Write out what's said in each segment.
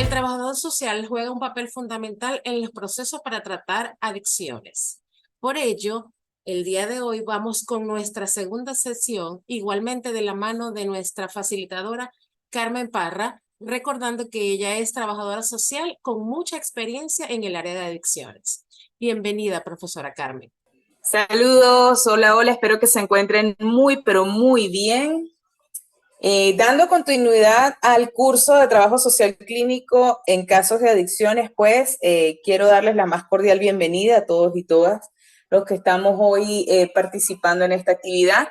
El trabajador social juega un papel fundamental en los procesos para tratar adicciones. Por ello, el día de hoy vamos con nuestra segunda sesión, igualmente de la mano de nuestra facilitadora Carmen Parra, recordando que ella es trabajadora social con mucha experiencia en el área de adicciones. Bienvenida, profesora Carmen. Saludos, hola, hola, espero que se encuentren muy, pero muy bien. Dando continuidad al curso de trabajo social clínico en casos de adicciones, pues quiero darles la más cordial bienvenida a todos y todas los que estamos hoy participando en esta actividad.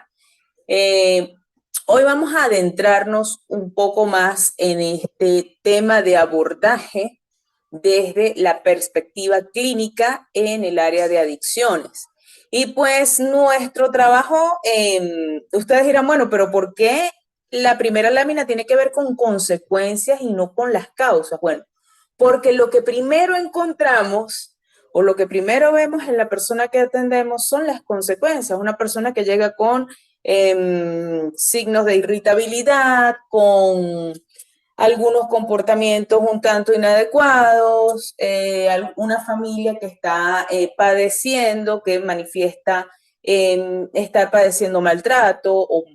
Hoy vamos a adentrarnos un poco más en este tema de abordaje desde la perspectiva clínica en el área de adicciones. Y pues nuestro trabajo, ustedes dirán, bueno, pero ¿por qué la primera lámina tiene que ver con consecuencias y no con las causas? Bueno, porque lo que primero encontramos o lo que primero vemos en la persona que atendemos son las consecuencias. Una persona que llega con signos de irritabilidad, con algunos comportamientos un tanto inadecuados, una familia que está padeciendo, que manifiesta estar padeciendo maltrato o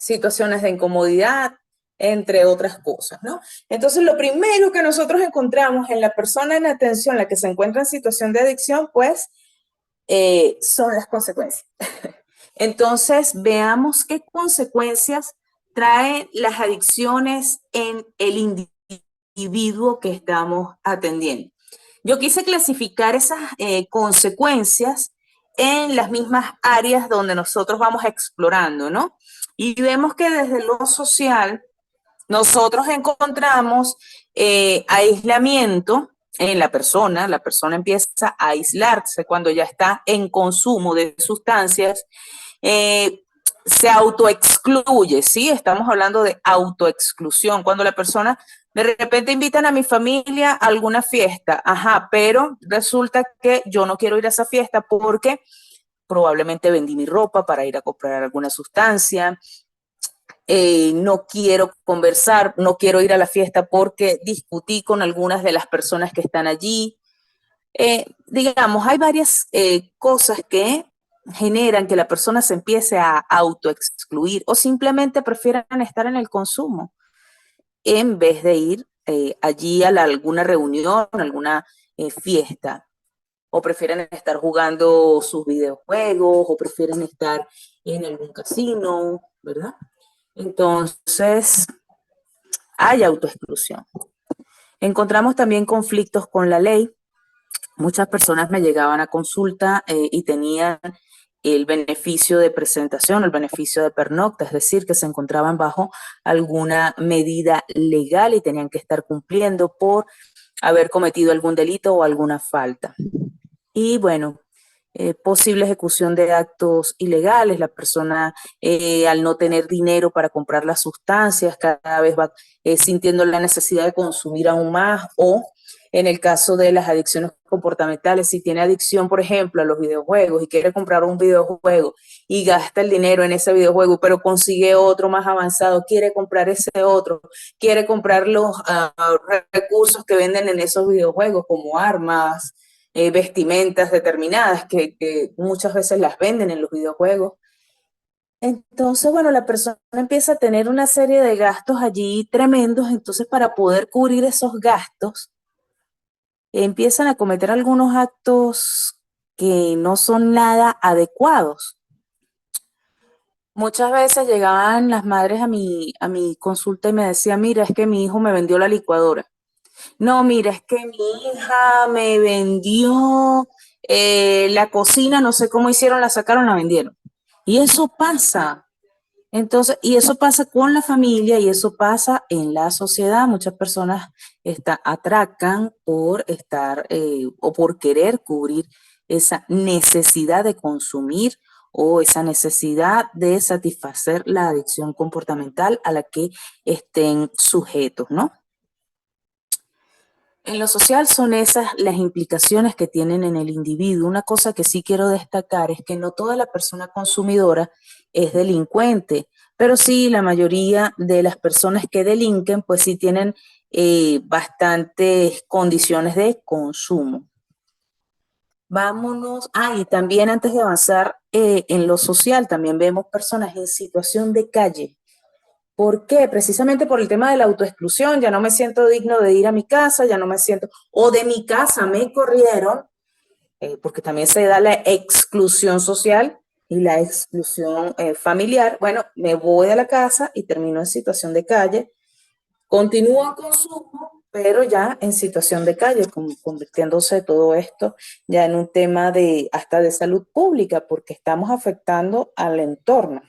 situaciones de incomodidad, entre otras cosas, ¿no? Entonces, lo primero que nosotros encontramos en la persona en atención, la que se encuentra en situación de adicción, pues, son las consecuencias. Entonces, veamos qué consecuencias traen las adicciones en el individuo que estamos atendiendo. Yo quise clasificar esas consecuencias en las mismas áreas donde nosotros vamos explorando, ¿no? Y vemos que desde lo social nosotros encontramos aislamiento en la persona empieza a aislarse cuando ya está en consumo de sustancias, se autoexcluye, ¿sí? Estamos hablando de autoexclusión, cuando la persona de repente invitan a mi familia a alguna fiesta, ajá, pero resulta que yo no quiero ir a esa fiesta porque probablemente vendí mi ropa para ir a comprar alguna sustancia, no quiero conversar, no quiero ir a la fiesta porque discutí con algunas de las personas que están allí. Digamos, hay varias cosas que generan que la persona se empiece a autoexcluir o simplemente prefieran estar en el consumo en vez de ir allí a alguna reunión, alguna fiesta, o prefieren estar jugando sus videojuegos, o prefieren estar en algún casino, ¿verdad? Entonces, hay autoexclusión. Encontramos también conflictos con la ley. Muchas personas me llegaban a consulta y tenían el beneficio de presentación, el beneficio de pernocta, es decir, que se encontraban bajo alguna medida legal y tenían que estar cumpliendo por haber cometido algún delito o alguna falta. Y bueno, posible ejecución de actos ilegales, la persona al no tener dinero para comprar las sustancias cada vez va sintiendo la necesidad de consumir aún más, o en el caso de las adicciones comportamentales, si tiene adicción, por ejemplo, a los videojuegos y quiere comprar un videojuego y gasta el dinero en ese videojuego, pero consigue otro más avanzado, quiere comprar ese otro, quiere comprar los recursos que venden en esos videojuegos como armas, vestimentas determinadas que muchas veces las venden en los videojuegos. Entonces, bueno, la persona empieza a tener una serie de gastos allí tremendos, entonces para poder cubrir esos gastos, empiezan a cometer algunos actos que no son nada adecuados. Muchas veces llegaban las madres a mi consulta y me decían, mira, es que mi hijo me vendió la licuadora. No, mira, es que mi hija me vendió la cocina, no sé cómo hicieron, la sacaron, la vendieron. Y eso pasa. Entonces, y eso pasa con la familia y eso pasa en la sociedad. Muchas personas atracan por estar o por querer cubrir esa necesidad de consumir o esa necesidad de satisfacer la adicción comportamental a la que estén sujetos, ¿no? En lo social son esas las implicaciones que tienen en el individuo. Una cosa que sí quiero destacar es que no toda la persona consumidora es delincuente, pero sí la mayoría de las personas que delinquen pues sí tienen bastantes condiciones de consumo. Vámonos, y también antes de avanzar en lo social, también vemos personas en situación de calle. ¿Por qué? Precisamente por el tema de la autoexclusión, ya no me siento digno de ir a mi casa, ya no me siento, o de mi casa me corrieron, porque también se da la exclusión social y la exclusión familiar. Bueno, me voy de la casa y termino en situación de calle, continúo en consumo, pero ya en situación de calle, convirtiéndose todo esto ya en un tema de hasta de salud pública, porque estamos afectando al entorno.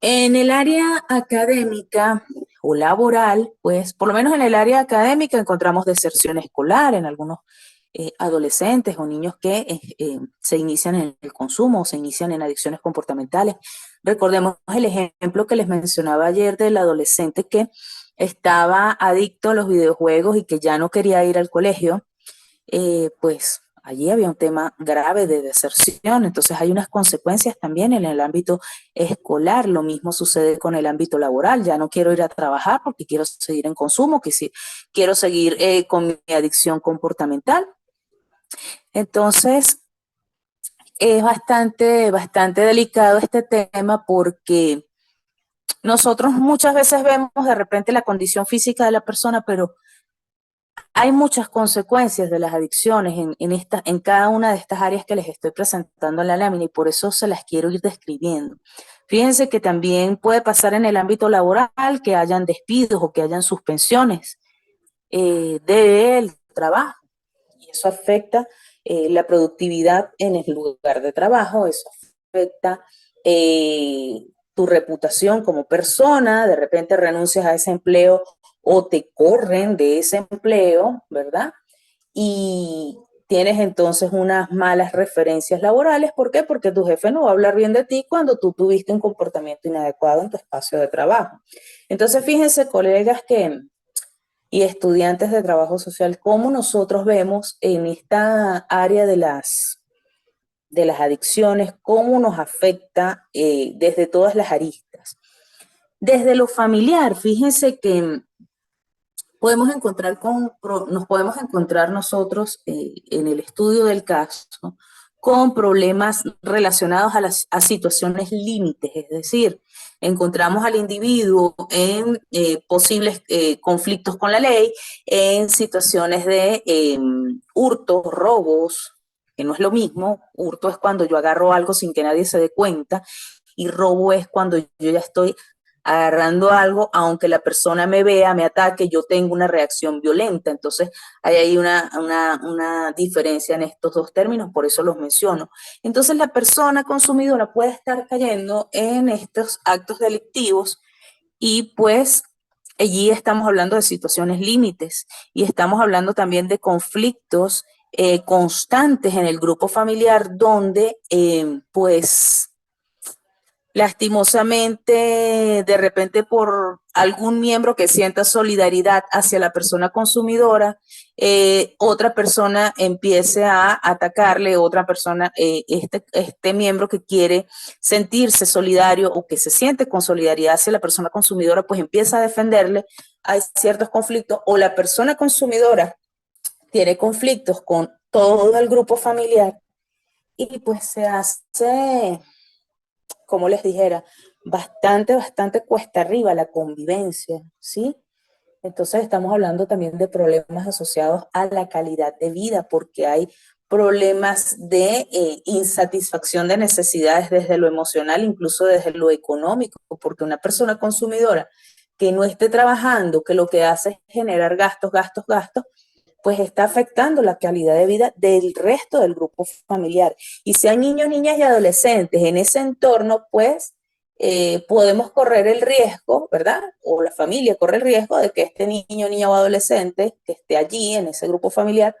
En el área académica o laboral, pues por lo menos en el área académica encontramos deserción escolar en algunos adolescentes o niños que se inician en el consumo o se inician en adicciones comportamentales. Recordemos el ejemplo que les mencionaba ayer del adolescente que estaba adicto a los videojuegos y que ya no quería ir al colegio, pues allí había un tema grave de deserción, entonces hay unas consecuencias también en el ámbito escolar, lo mismo sucede con el ámbito laboral, ya no quiero ir a trabajar porque quiero seguir en consumo, quiero seguir con mi adicción comportamental. Entonces, es bastante delicado este tema porque nosotros muchas veces vemos de repente la condición física de la persona, pero hay muchas consecuencias de las adicciones en cada una de estas áreas que les estoy presentando en la lámina y por eso se las quiero ir describiendo. Fíjense que también puede pasar en el ámbito laboral que hayan despidos o que hayan suspensiones del trabajo y eso afecta la productividad en el lugar de trabajo, eso afecta tu reputación como persona, de repente renuncias a ese empleo o te corren de ese empleo, ¿verdad? Y tienes entonces unas malas referencias laborales. ¿Por qué? Porque tu jefe no va a hablar bien de ti cuando tú tuviste un comportamiento inadecuado en tu espacio de trabajo. Entonces, fíjense, colegas y estudiantes de trabajo social, cómo nosotros vemos en esta área de las adicciones, cómo nos afecta desde todas las aristas. Desde lo familiar, fíjense que nos podemos encontrar nosotros en el estudio del caso con problemas relacionados a situaciones límites, es decir, encontramos al individuo en posibles conflictos con la ley, en situaciones de hurtos, robos, que no es lo mismo. Hurto es cuando yo agarro algo sin que nadie se dé cuenta y robo es cuando yo ya estoy agarrando algo, aunque la persona me vea, me ataque, yo tengo una reacción violenta. Entonces, hay ahí una diferencia en estos dos términos, por eso los menciono. Entonces, la persona consumidora puede estar cayendo en estos actos delictivos y pues allí estamos hablando de situaciones límites y estamos hablando también de conflictos constantes en el grupo familiar donde pues lastimosamente, de repente por algún miembro que sienta solidaridad hacia la persona consumidora, otra persona empiece a atacarle, otra persona, este miembro que quiere sentirse solidario o que se siente con solidaridad hacia la persona consumidora, pues empieza a defenderle. Hay ciertos conflictos o la persona consumidora tiene conflictos con todo el grupo familiar y pues se hace, como les dijera, bastante cuesta arriba la convivencia, ¿sí? Entonces estamos hablando también de problemas asociados a la calidad de vida, porque hay problemas de insatisfacción de necesidades desde lo emocional, incluso desde lo económico, porque una persona consumidora que no esté trabajando, que lo que hace es generar gastos, pues está afectando la calidad de vida del resto del grupo familiar. Y si hay niños, niñas y adolescentes en ese entorno, pues podemos correr el riesgo, ¿verdad? O la familia corre el riesgo de que este niño, niña o adolescente que esté allí en ese grupo familiar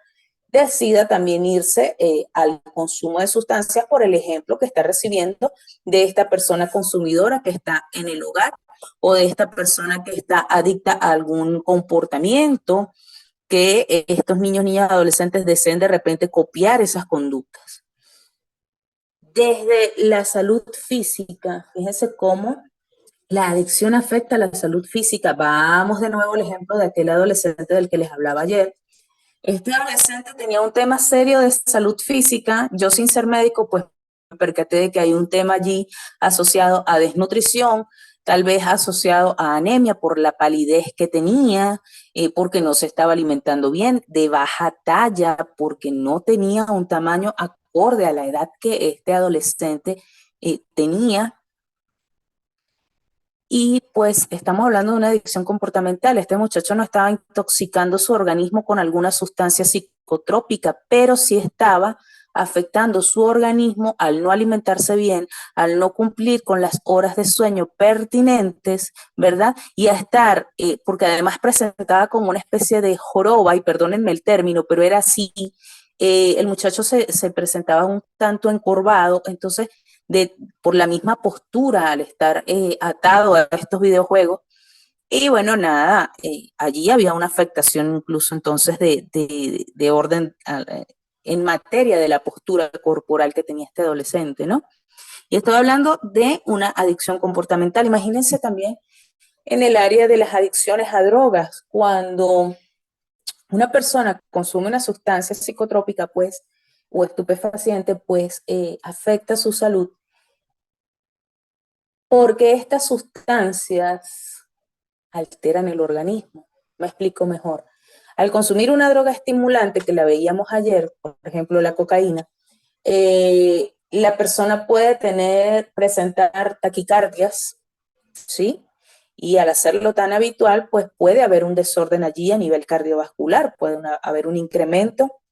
decida también irse al consumo de sustancias por el ejemplo que está recibiendo de esta persona consumidora que está en el hogar o de esta persona que está adicta a algún comportamiento que estos niños, niñas, adolescentes deseen de repente copiar esas conductas. Desde la salud física, fíjense cómo La adicción afecta a la salud física. Vamos de nuevo al ejemplo de aquel adolescente del que les hablaba ayer. Este adolescente tenía un tema serio de salud física. Yo, sin ser médico, pues me percaté de que hay un tema allí asociado a desnutrición, tal vez asociado a anemia por la palidez que tenía, porque no se estaba alimentando bien, de baja talla, porque no tenía un tamaño acorde a la edad que este adolescente tenía. Y pues estamos hablando de una adicción comportamental. Este muchacho no estaba intoxicando su organismo con alguna sustancia psicotrópica, pero sí estaba afectando su organismo al no alimentarse bien, al no cumplir con las horas de sueño pertinentes, ¿verdad? Y a estar, porque además presentaba como una especie de joroba, y perdónenme el término, pero era así, el muchacho se presentaba un tanto encorvado, entonces de, por la misma postura al estar atado a estos videojuegos. Y bueno, nada, allí había una afectación incluso entonces de orden en materia de la postura corporal que tenía este adolescente, ¿no? Y estoy hablando de una adicción comportamental. Imagínense también en el área de las adicciones a drogas, cuando una persona consume una sustancia psicotrópica, pues, o estupefaciente, pues, afecta su salud porque estas sustancias alteran el organismo. Me explico mejor. Al consumir una droga estimulante, que la veíamos ayer, por ejemplo la cocaína, la persona puede presentar taquicardias, ¿sí? Y al hacerlo tan habitual, pues puede haber un desorden allí a nivel cardiovascular, puede haber un incremento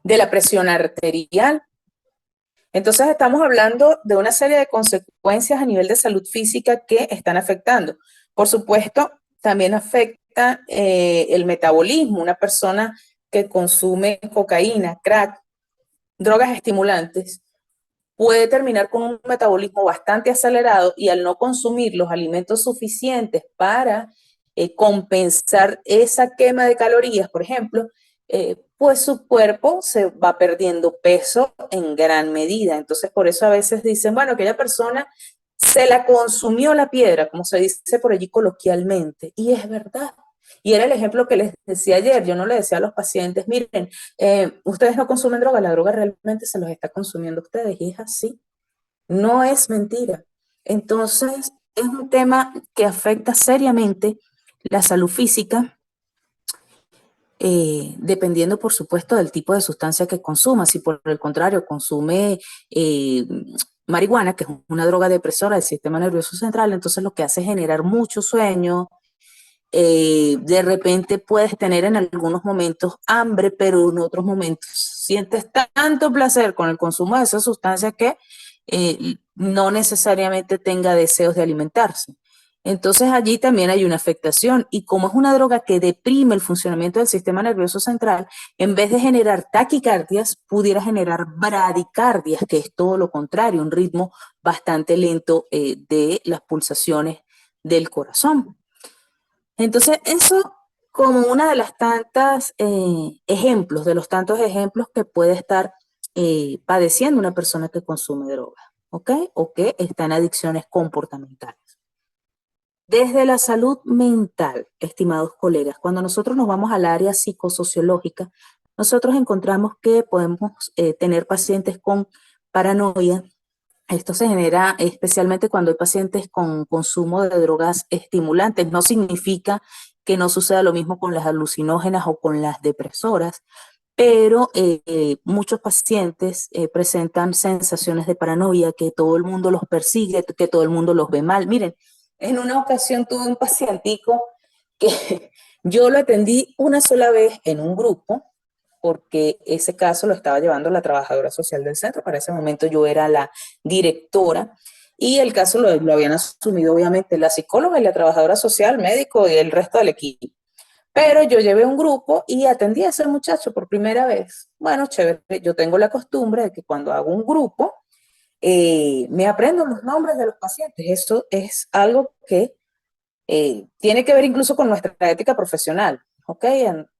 de la presión arterial. Entonces estamos hablando de una serie de consecuencias a nivel de salud física que están afectando. Por supuesto, también afecta el metabolismo. Una persona que consume cocaína, crack, drogas estimulantes, puede terminar con un metabolismo bastante acelerado y al no consumir los alimentos suficientes para compensar esa quema de calorías, por ejemplo, pues su cuerpo se va perdiendo peso en gran medida. Entonces, por eso a veces dicen, bueno, aquella persona se la consumió la piedra, como se dice por allí coloquialmente, y es verdad. Y era el ejemplo que les decía ayer. Yo no le decía a los pacientes, miren, ustedes no consumen droga, la droga realmente se los está consumiendo a ustedes, y es así. No es mentira. Entonces, es un tema que afecta seriamente la salud física, dependiendo, por supuesto, del tipo de sustancia que consuma. Si por el contrario consume marihuana, que es una droga depresora del sistema nervioso central, entonces lo que hace es generar mucho sueño. De repente puedes tener en algunos momentos hambre, pero en otros momentos sientes tanto placer con el consumo de esa sustancia que no necesariamente tenga deseos de alimentarse. Entonces allí también hay una afectación, y como es una droga que deprime el funcionamiento del sistema nervioso central, en vez de generar taquicardias, pudiera generar bradicardias, que es todo lo contrario, un ritmo bastante lento de las pulsaciones del corazón. Entonces, eso como una de las tantas ejemplos, de los tantos ejemplos que puede estar padeciendo una persona que consume droga, ¿ok? O que está en adicciones comportamentales. Desde la salud mental, estimados colegas, cuando nosotros nos vamos al área psicosociológica, nosotros encontramos que podemos tener pacientes con paranoia. Esto se genera especialmente cuando hay pacientes con consumo de drogas estimulantes. No significa que no suceda lo mismo con las alucinógenas o con las depresoras, pero muchos pacientes presentan sensaciones de paranoia, que todo el mundo los persigue, que todo el mundo los ve mal. Miren, en una ocasión tuve un pacientico que yo lo atendí una sola vez en un grupo, porque ese caso lo estaba llevando la trabajadora social del centro. Para ese momento yo era la directora, y el caso lo habían asumido obviamente la psicóloga y la trabajadora social, médico y el resto del equipo. Pero yo llevé un grupo y atendí a ese muchacho por primera vez. Bueno, chévere, yo tengo la costumbre de que cuando hago un grupo, me aprendo los nombres de los pacientes. Eso es algo que tiene que ver incluso con nuestra ética profesional, ¿ok?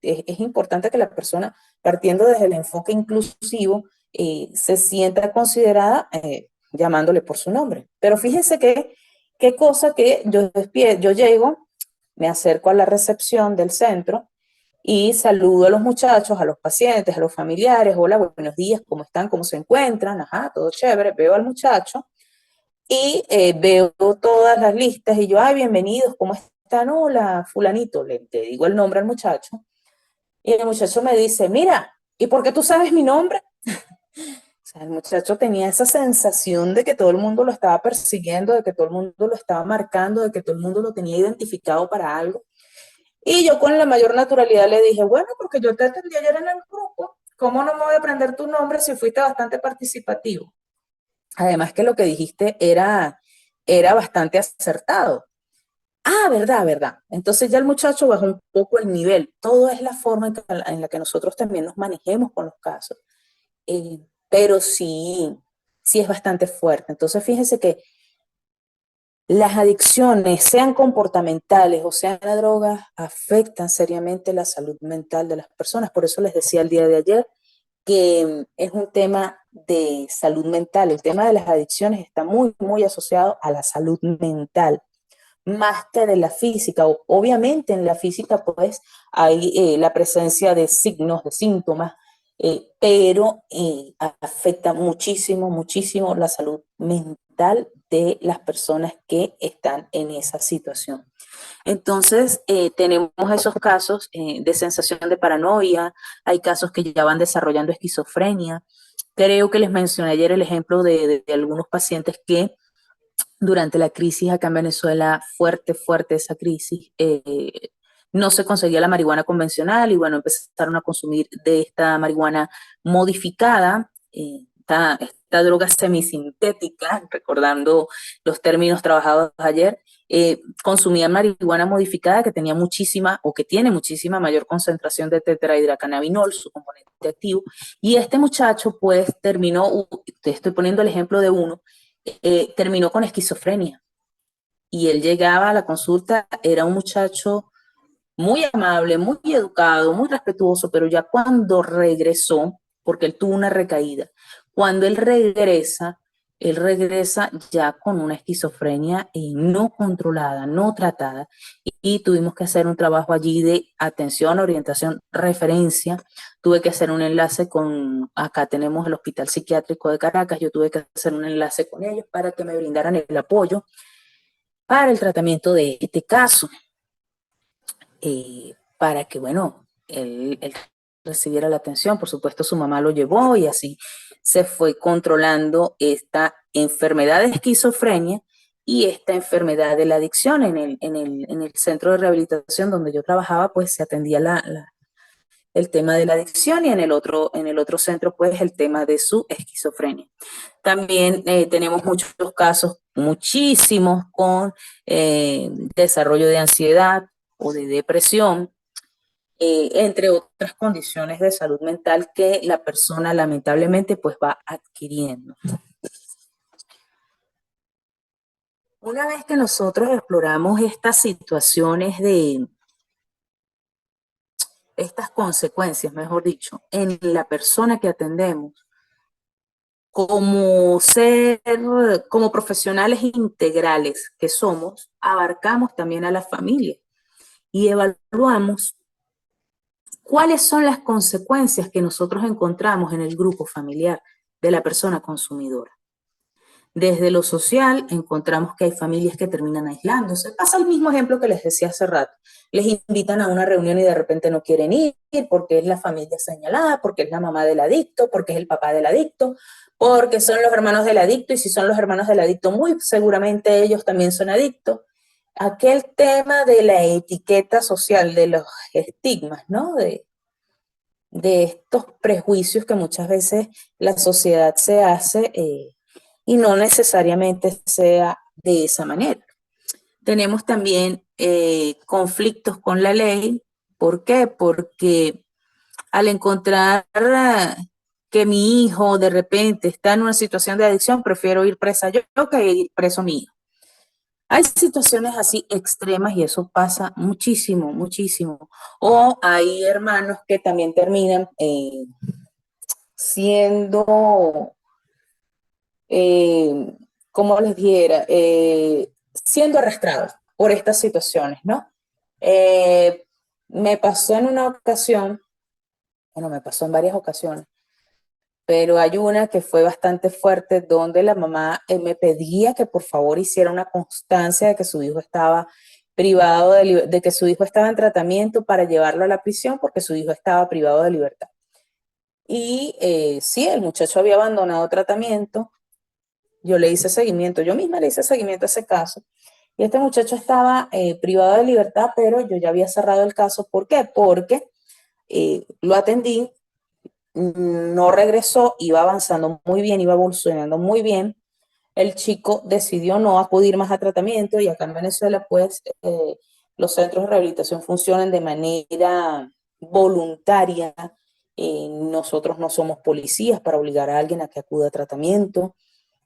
Es importante que la persona, partiendo desde el enfoque inclusivo, se sienta considerada llamándole por su nombre. Pero fíjense que Qué cosa que yo llego, me acerco a la recepción del centro y saludo a los muchachos, a los pacientes, a los familiares. Hola, buenos días, ¿cómo están? ¿Cómo se encuentran? Ajá, todo chévere. Veo al muchacho y veo todas las listas y yo, ay, bienvenidos, ¿cómo están? Hola, fulanito, le digo el nombre al muchacho y el muchacho me dice, mira, ¿y por qué tú sabes mi nombre? O sea, el muchacho tenía esa sensación de que todo el mundo lo estaba persiguiendo, de que todo el mundo lo estaba marcando, de que todo el mundo lo tenía identificado para algo. Y yo con la mayor naturalidad le dije, bueno, porque yo te atendí ayer en el grupo, ¿cómo no me voy a aprender tu nombre si fuiste bastante participativo? Además que lo que dijiste era bastante acertado. Ah, verdad, verdad. Entonces ya el muchacho bajó un poco el nivel. Todo es la forma en la que nosotros también nos manejemos con los casos. Pero sí, sí es bastante fuerte. Entonces fíjense que las adicciones, sean comportamentales o sean a drogas, afectan seriamente la salud mental de las personas. Por eso les decía el día de ayer que es un tema de salud mental. El tema de las adicciones está muy, muy asociado a la salud mental, más que de la física. Obviamente en la física pues hay la presencia de signos, de síntomas, pero afecta muchísimo, muchísimo la salud mental de las personas que están en esa situación. Entonces, tenemos esos casos de sensación de paranoia, hay casos que ya van desarrollando esquizofrenia. Creo que les mencioné ayer el ejemplo de algunos pacientes que durante la crisis acá en Venezuela, fuerte, fuerte esa crisis, no se conseguía la marihuana convencional y bueno, empezaron a consumir de esta marihuana modificada, esta droga semisintética, recordando los términos trabajados ayer, consumían marihuana modificada que tenía muchísima o que tiene muchísima mayor concentración de tetrahidrocannabinol, su componente activo, y este muchacho pues terminó, te estoy poniendo el ejemplo de uno, terminó con esquizofrenia y él llegaba a la consulta, era un muchacho muy amable, muy educado, muy respetuoso, pero ya cuando regresó, porque él tuvo una recaída, cuando él regresa ya con una esquizofrenia no controlada, no tratada, y tuvimos que hacer un trabajo allí de atención, orientación, referencia. Tuve que hacer un enlace con, acá tenemos el Hospital Psiquiátrico de Caracas, yo tuve que hacer un enlace con ellos para que me brindaran el apoyo para el tratamiento de este caso, para que, bueno, él recibiera la atención. Por supuesto, su mamá lo llevó y así se fue controlando esta enfermedad de esquizofrenia y esta enfermedad de la adicción. En el centro de rehabilitación donde yo trabajaba, pues se atendía el tema de la adicción y en el otro centro, pues el tema de su esquizofrenia. También tenemos muchos casos, muchísimos, con desarrollo de ansiedad o de depresión, entre otras condiciones de salud mental que la persona lamentablemente pues va adquiriendo. Una vez que nosotros exploramos estas situaciones de estas consecuencias, mejor dicho, en la persona que atendemos, como ser, como profesionales integrales que somos, abarcamos también a la familia y evaluamos cuáles son las consecuencias que nosotros encontramos en el grupo familiar de la persona consumidora. Desde lo social encontramos que hay familias que terminan aislándose. Pasa el mismo ejemplo que les decía hace rato. Les invitan a una reunión y de repente no quieren ir porque es la familia señalada, porque es la mamá del adicto, porque es el papá del adicto, porque son los hermanos del adicto y si son los hermanos del adicto, muy seguramente ellos también son adictos. Aquel tema de la etiqueta social, de los estigmas, ¿no? De estos prejuicios que muchas veces la sociedad se hace y no necesariamente sea de esa manera. Tenemos también conflictos con la ley. ¿Por qué? Porque al encontrar que mi hijo de repente está en una situación de adicción, prefiero ir presa yo que ir preso mi hijo. Hay situaciones así extremas y eso pasa muchísimo, muchísimo. O hay hermanos que también terminan siendo, como les dijera, siendo arrastrados por estas situaciones, ¿no? Eh, Me pasó en una ocasión, bueno, me pasó en varias ocasiones, pero hay una que fue bastante fuerte donde la mamá me pedía que por favor hiciera una constancia de que su hijo estaba privado de que su hijo estaba en tratamiento para llevarlo a la prisión porque su hijo estaba privado de libertad. Y sí, el muchacho había abandonado tratamiento, yo le hice seguimiento, yo misma le hice seguimiento a ese caso, y este muchacho estaba privado de libertad, pero yo ya había cerrado el caso. ¿Por qué? Porque lo atendí, no regresó, iba avanzando muy bien, iba evolucionando muy bien. El chico decidió no acudir más a tratamiento y acá en Venezuela, pues, los centros de rehabilitación funcionan de manera voluntaria. Nosotros no somos policías para obligar a alguien a que acuda a tratamiento.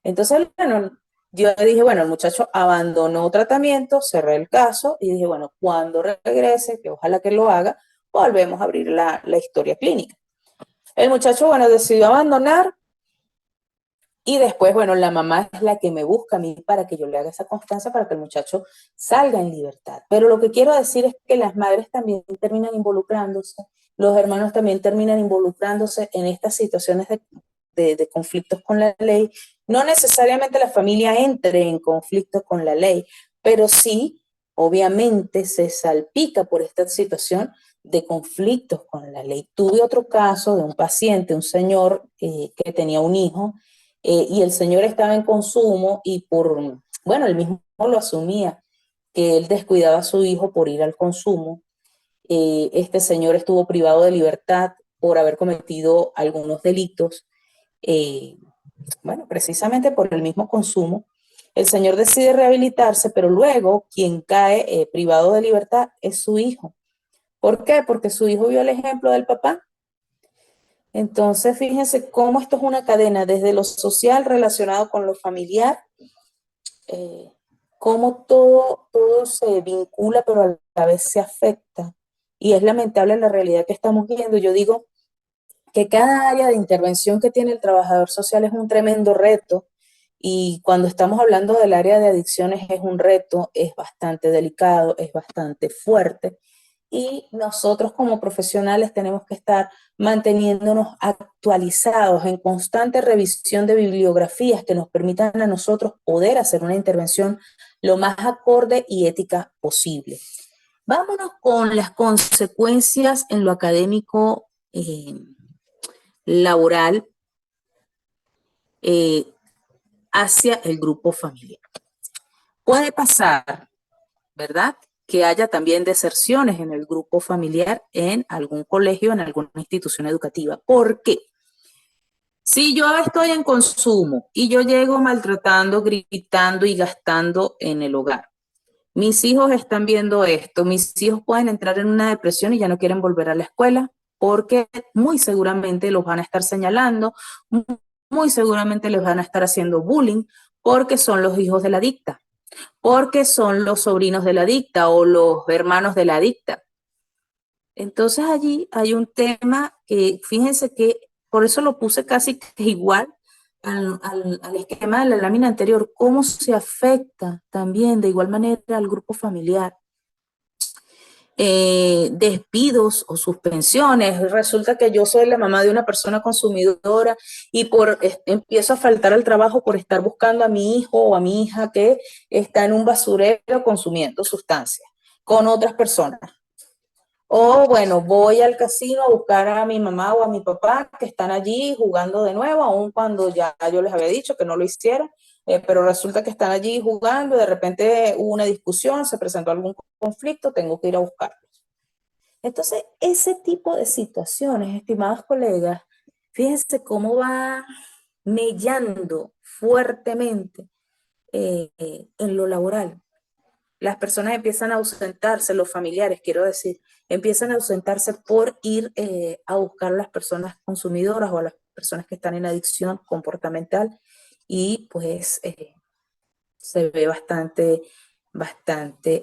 Entonces, bueno, yo dije, bueno, el muchacho abandonó tratamiento, cerré el caso y dije, bueno, cuando regrese, que ojalá que lo haga, volvemos a abrir la historia clínica. El muchacho, bueno, decidió abandonar y después, bueno, la mamá es la que me busca a mí para que yo le haga esa constancia para que el muchacho salga en libertad. Pero lo que quiero decir es que las madres también terminan involucrándose, los hermanos también terminan involucrándose en estas situaciones de conflictos con la ley. No necesariamente la familia entre en conflicto con la ley, pero sí, obviamente, se salpica por esta situación de conflictos con la ley. Tuve otro caso de un paciente, un señor que tenía un hijo y el señor estaba en consumo y bueno, él mismo lo asumía, que él descuidaba a su hijo por ir al consumo. Este señor estuvo privado de libertad por haber cometido algunos delitos, eh, bueno, precisamente por el mismo consumo. El señor decide rehabilitarse, pero luego quien cae privado de libertad es su hijo. ¿Por qué? Porque su hijo vio el ejemplo del papá. Entonces, fíjense cómo esto es una cadena, desde lo social relacionado con lo familiar, eh, cómo todo se vincula, pero a la vez se afecta. Y es lamentable la realidad que estamos viendo. Yo digo que cada área de intervención que tiene el trabajador social es un tremendo reto. Y cuando estamos hablando del área de adicciones es un reto, es bastante delicado, es bastante fuerte. Y nosotros como profesionales tenemos que estar manteniéndonos actualizados en constante revisión de bibliografías que nos permitan a nosotros poder hacer una intervención lo más acorde y ética posible. Vámonos con las consecuencias en lo académico laboral eh, hacia el grupo familiar. Puede pasar, ¿verdad?, que haya también deserciones en el grupo familiar en algún colegio, en alguna institución educativa. ¿Por qué? Si yo estoy en consumo y yo llego maltratando, gritando y gastando en el hogar, mis hijos están viendo esto, mis hijos pueden entrar en una depresión y ya no quieren volver a la escuela porque muy seguramente los van a estar señalando, muy seguramente les van a estar haciendo bullying porque son los hijos de la adicta, porque son los sobrinos de la adicta o los hermanos de la adicta. Entonces allí hay un tema que, fíjense que por eso lo puse casi que igual al esquema de la lámina anterior, cómo se afecta también de igual manera al grupo familiar. Despidos o suspensiones. Resulta que yo soy la mamá de una persona consumidora y empiezo a faltar al trabajo por estar buscando a mi hijo o a mi hija que está en un basurero consumiendo sustancias con otras personas. O bueno, voy al casino a buscar a mi mamá o a mi papá que están allí jugando de nuevo, aun cuando ya yo les había dicho que no lo hicieran, pero resulta que están allí jugando, de repente hubo una discusión, se presentó algún conflicto, tengo que ir a buscarlos. Entonces, ese tipo de situaciones, estimados colegas, fíjense cómo va mellando fuertemente en lo laboral. Las personas empiezan a ausentarse, los familiares, quiero decir, empiezan a ausentarse por ir a buscar a las personas consumidoras o a las personas que están en adicción comportamental y pues se ve bastante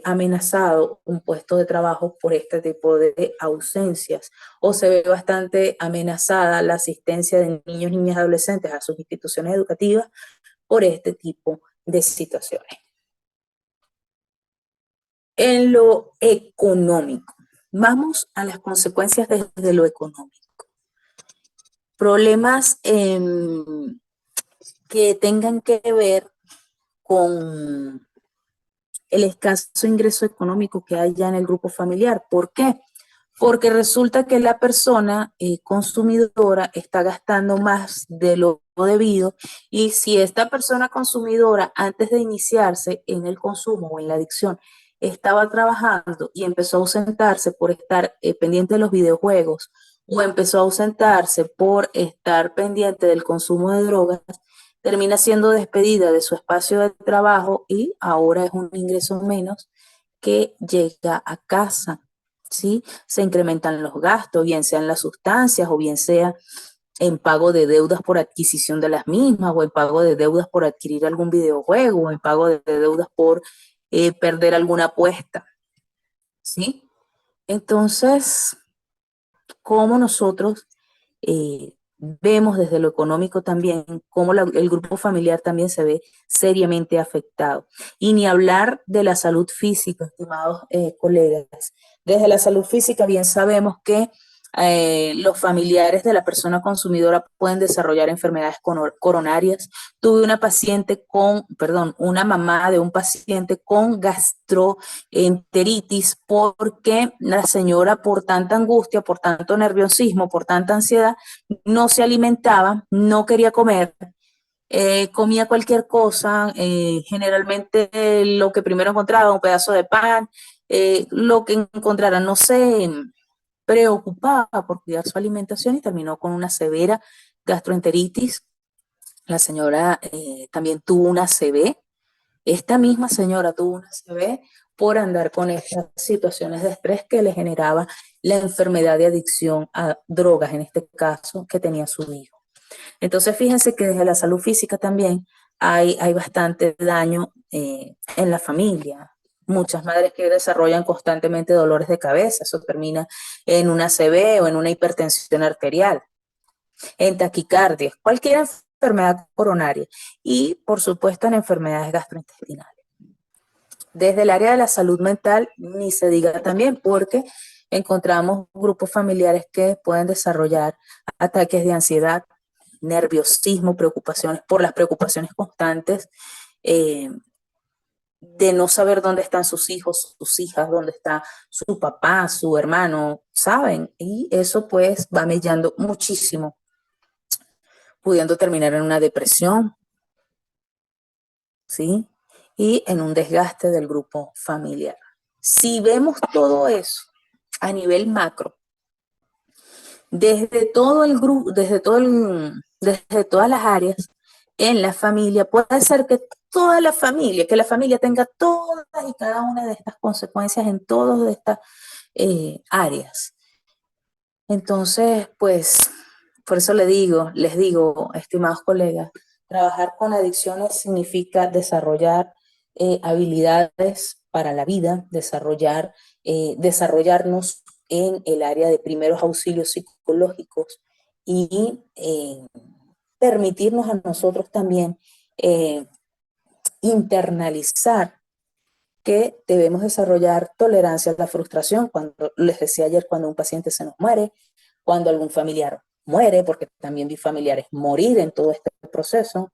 amenazado un puesto de trabajo por este tipo de ausencias o se ve bastante amenazada la asistencia de niños, niñas y adolescentes a sus instituciones educativas por este tipo de situaciones. En lo económico, vamos a las consecuencias desde lo económico. Problemas que tengan que ver con el escaso ingreso económico que hay ya en el grupo familiar. ¿Por qué? Porque resulta que la persona consumidora está gastando más de lo debido, y si esta persona consumidora antes de iniciarse en el consumo o en la adicción estaba trabajando y empezó a ausentarse por estar pendiente de los videojuegos, o empezó a ausentarse por estar pendiente del consumo de drogas, termina siendo despedida de su espacio de trabajo y ahora es un ingreso menos que llega a casa, ¿sí? Se incrementan los gastos, bien sean las sustancias o bien sea en pago de deudas por adquisición de las mismas, o en pago de deudas por adquirir algún videojuego, o en pago de deudas por perder alguna apuesta, ¿sí? Entonces, ¿cómo nosotros vemos desde lo económico también cómo el grupo familiar también se ve seriamente afectado? Y ni hablar de la salud física, estimados colegas. Desde la salud física bien sabemos que los familiares de la persona consumidora pueden desarrollar enfermedades coronarias. Tuve una mamá de un paciente con gastroenteritis porque la señora, por tanta angustia, por tanto nerviosismo, por tanta ansiedad, no se alimentaba, no quería comer, comía cualquier cosa, generalmente lo que primero encontraba, un pedazo de pan, lo que encontrara, no se preocupaba por cuidar su alimentación y terminó con una severa gastroenteritis. La señora también tuvo una CB. Esta misma señora tuvo una CB por andar con estas situaciones de estrés que le generaba la enfermedad de adicción a drogas, en este caso, que tenía su hijo. Entonces, fíjense que desde la salud física también hay bastante daño en la familia. Muchas madres que desarrollan constantemente dolores de cabeza, eso termina en una CB o en una hipertensión arterial, en taquicardia, cualquier enfermedad coronaria y, por supuesto, en enfermedades gastrointestinales. Desde el área de la salud mental, ni se diga también, porque encontramos grupos familiares que pueden desarrollar ataques de ansiedad, nerviosismo, preocupaciones por las preocupaciones constantes, de no saber dónde están sus hijos, sus hijas, dónde está su papá, su hermano, ¿saben? Y eso pues va mellando muchísimo, pudiendo terminar en una depresión, ¿sí? Y en un desgaste del grupo familiar. Si vemos todo eso a nivel macro, desde todo el grupo, desde todas las áreas en la familia, puede ser que que la familia tenga todas y cada una de estas consecuencias en todas estas áreas. Entonces, pues, por eso les digo, estimados colegas, trabajar con adicciones significa desarrollar habilidades para la vida, desarrollarnos en el área de primeros auxilios psicológicos y permitirnos a nosotros también eh, internalizar que debemos desarrollar tolerancia a la frustración. Cuando les decía ayer, cuando un paciente se nos muere, cuando algún familiar muere, porque también vi familiares morir en todo este proceso,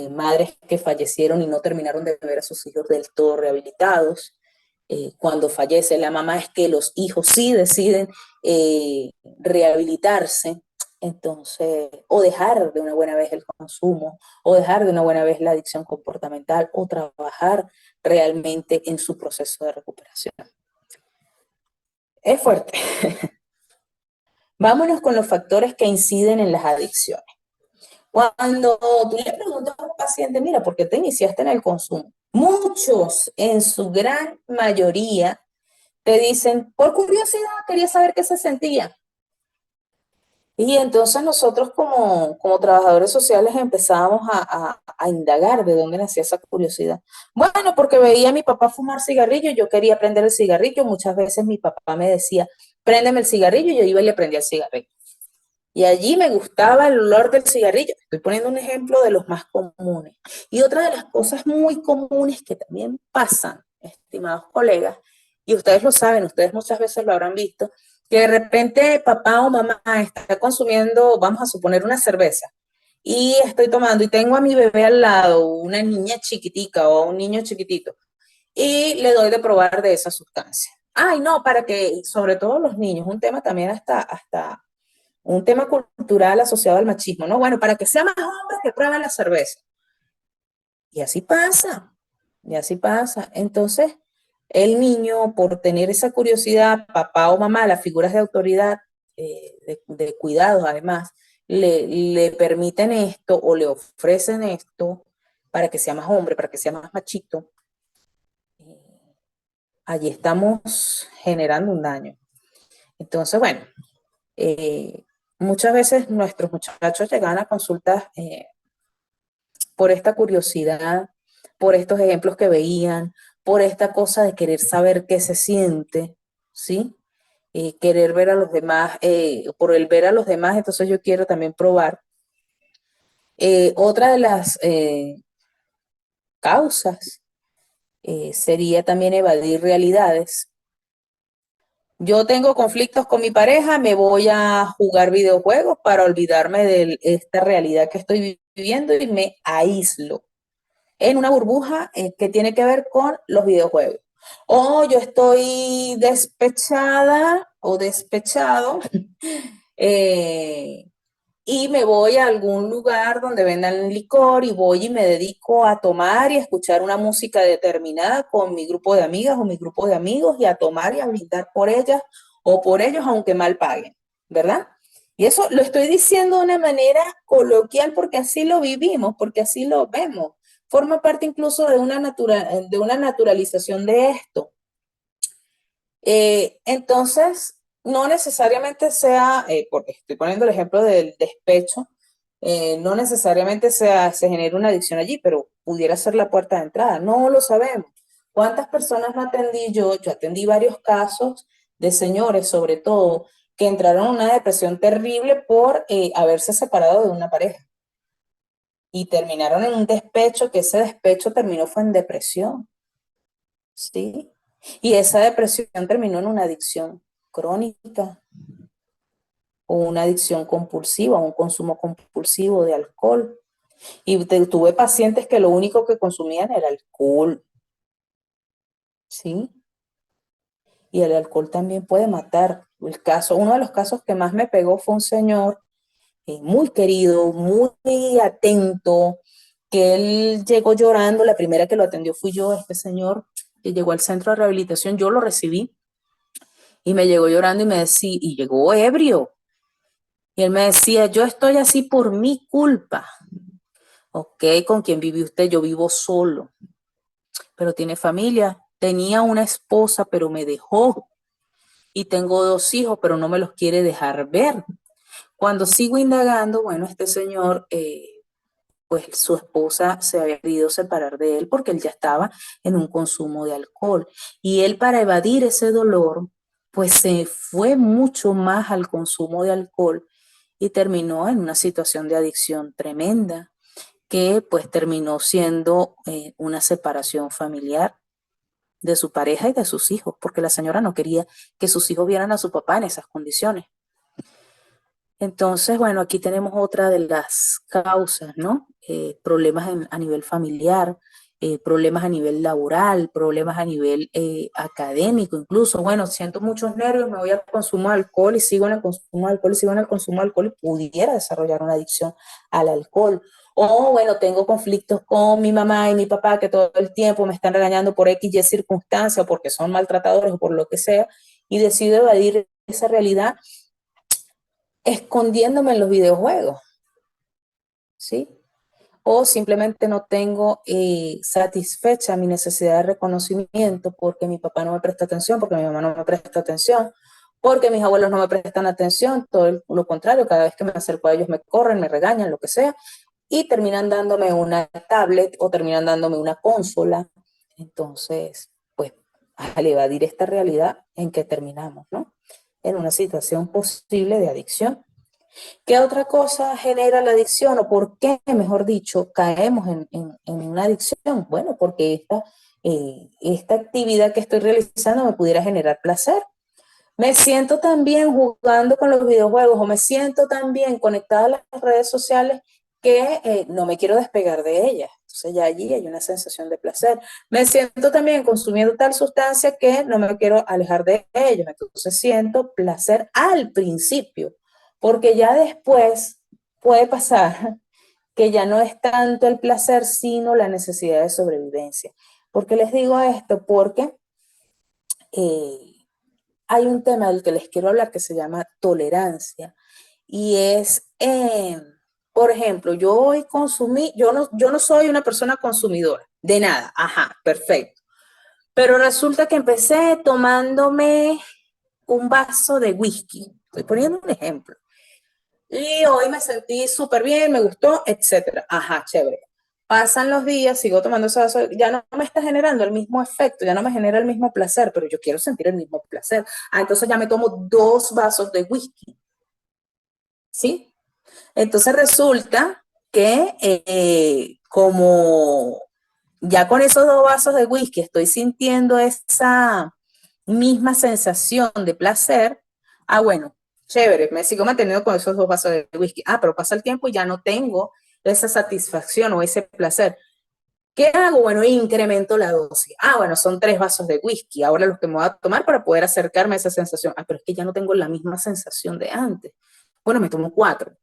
madres que fallecieron y no terminaron de ver a sus hijos del todo rehabilitados. Cuando fallece la mamá es que los hijos sí deciden rehabilitarse, entonces, o dejar de una buena vez el consumo, o dejar de una buena vez la adicción comportamental, o trabajar realmente en su proceso de recuperación. Es fuerte. Vámonos con los factores que inciden en las adicciones. Cuando tú le preguntas a un paciente, mira, ¿por qué te iniciaste en el consumo? Muchos, en su gran mayoría, te dicen, por curiosidad, quería saber qué se sentía. Y entonces nosotros como trabajadores sociales empezábamos a indagar de dónde nacía esa curiosidad. Bueno, porque veía a mi papá fumar cigarrillo, yo quería prender el cigarrillo, muchas veces mi papá me decía, préndeme el cigarrillo, y yo iba y le prendía el cigarrillo. Y allí me gustaba el olor del cigarrillo. Estoy poniendo un ejemplo de los más comunes. Y otra de las cosas muy comunes que también pasan estimados colegas, y ustedes lo saben, ustedes muchas veces lo habrán visto, que de repente papá o mamá está consumiendo, vamos a suponer, una cerveza, y estoy tomando, y tengo a mi bebé al lado, una niña chiquitica o un niño chiquitito, y le doy de probar de esa sustancia. Ay, no, para que, sobre todo los niños, un tema también hasta un tema cultural asociado al machismo, ¿no? Bueno, para que sea más hombre que pruebe la cerveza. Y así pasa, y así pasa. Entonces, el niño, por tener esa curiosidad, papá o mamá, las figuras de autoridad, de cuidados además, le permiten esto o le ofrecen esto para que sea más hombre, para que sea más machito. Allí estamos generando un daño. Entonces, bueno, muchas veces nuestros muchachos llegan a consultas por esta curiosidad, por estos ejemplos que veían, por esta cosa de querer saber qué se siente, ¿sí? Querer ver a los demás, por el ver a los demás, entonces yo quiero también probar. Otra de las causas sería también evadir realidades. Yo tengo conflictos con mi pareja, me voy a jugar videojuegos para olvidarme de esta realidad que estoy viviendo y me aíslo en una burbuja que tiene que ver con los videojuegos. O yo estoy despechada o despechado eh, y me voy a algún lugar donde vendan licor y voy y me dedico a tomar y a escuchar una música determinada con mi grupo de amigas o mi grupo de amigos y a tomar y a brindar por ellas o por ellos aunque mal paguen, ¿verdad? Y eso lo estoy diciendo de una manera coloquial porque así lo vivimos, porque así lo vemos. Forma parte incluso de una naturalización de esto. Entonces, no necesariamente sea, porque estoy poniendo el ejemplo del despecho, no necesariamente se genera una adicción allí, pero pudiera ser la puerta de entrada. No lo sabemos. ¿Cuántas personas no atendí yo? Yo atendí varios casos de señores, sobre todo, que entraron en una depresión terrible por haberse separado de una pareja y terminaron en un despecho, que ese despecho terminó fue en depresión, ¿sí? Y esa depresión terminó en una adicción crónica o una adicción compulsiva, un consumo compulsivo de alcohol. Y tuve pacientes que lo único que consumían era alcohol, ¿sí? Y el alcohol también puede matar. Uno de los casos que más me pegó fue un señor muy querido, muy atento, que él llegó llorando, la primera que lo atendió fui yo, este señor que llegó al centro de rehabilitación, yo lo recibí y me llegó llorando y me decía, y llegó ebrio, y él me decía, yo estoy así por mi culpa. Ok, ¿con quién vive usted? Yo vivo solo, pero tiene familia. Tenía una esposa, pero me dejó. Y tengo 2 hijos, pero no me los quiere dejar ver. Cuando sigo indagando, bueno, este señor, pues su esposa se había querido separar de él porque él ya estaba en un consumo de alcohol. Y él, para evadir ese dolor, pues se fue mucho más al consumo de alcohol y terminó en una situación de adicción tremenda que pues terminó siendo una separación familiar de su pareja y de sus hijos, porque la señora no quería que sus hijos vieran a su papá en esas condiciones. Entonces, bueno, aquí tenemos otra de las causas, ¿no? Problemas a nivel familiar, problemas a nivel laboral, problemas a nivel académico, incluso, bueno, siento muchos nervios, me voy al consumo de alcohol y sigo en el consumo de alcohol y sigo en el consumo de alcohol y pudiera desarrollar una adicción al alcohol. O, bueno, tengo conflictos con mi mamá y mi papá que todo el tiempo me están regañando por X, Y circunstancia, porque son maltratadores o por lo que sea, y decido evadir esa realidad escondiéndome en los videojuegos, ¿sí? O simplemente no tengo satisfecha mi necesidad de reconocimiento porque mi papá no me presta atención, porque mi mamá no me presta atención, porque mis abuelos no me prestan atención, todo lo contrario, cada vez que me acerco a ellos me corren, me regañan, lo que sea, y terminan dándome una tablet o terminan dándome una consola. Entonces, pues, al evadir esta realidad, ¿en qué terminamos, no? En una situación posible de adicción. ¿Qué otra cosa genera la adicción o por qué, mejor dicho, caemos en una adicción? Bueno, porque esta actividad que estoy realizando me pudiera generar placer. Me siento también jugando con los videojuegos o me siento también conectada a las redes sociales que no me quiero despegar de ellas. Entonces ya allí hay una sensación de placer. Me siento también consumiendo tal sustancia que no me quiero alejar de ellos. Entonces siento placer al principio, porque ya después puede pasar que ya no es tanto el placer, sino la necesidad de sobrevivencia. ¿Por qué les digo esto? Porque eh, hay un tema del que les quiero hablar que se llama tolerancia y es, por ejemplo, yo hoy consumí, yo no soy una persona consumidora de nada, ajá, perfecto, pero resulta que empecé tomándome un vaso de whisky, estoy poniendo un ejemplo, y hoy me sentí súper bien, me gustó, etcétera, ajá, chévere. Pasan los días, sigo tomando ese vaso, ya no me está generando el mismo efecto, ya no me genera el mismo placer, pero yo quiero sentir el mismo placer. Ah, entonces ya me tomo 2 vasos de whisky, ¿sí? Entonces resulta que como ya con esos 2 vasos de whisky estoy sintiendo esa misma sensación de placer, ah, bueno, chévere, me sigo manteniendo con esos 2 vasos de whisky. Ah, pero pasa el tiempo y ya no tengo esa satisfacción o ese placer. ¿Qué hago? Bueno, incremento la dosis. Ah, bueno, son 3 vasos de whisky, ahora los que me voy a tomar para poder acercarme a esa sensación. Ah, pero es que ya no tengo la misma sensación de antes. Bueno, me tomo 4.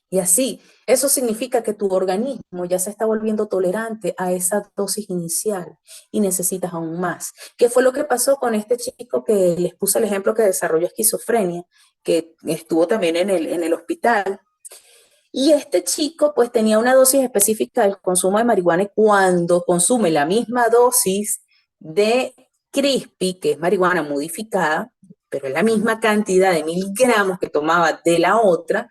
Y así, eso significa que tu organismo ya se está volviendo tolerante a esa dosis inicial y necesitas aún más. ¿Qué fue lo que pasó con este chico que les puse el ejemplo que desarrolló esquizofrenia, que estuvo también en el hospital? Y este chico pues tenía una dosis específica del consumo de marihuana y cuando consume la misma dosis de Crispy, que es marihuana modificada, pero es la misma cantidad de miligramos que tomaba de la otra,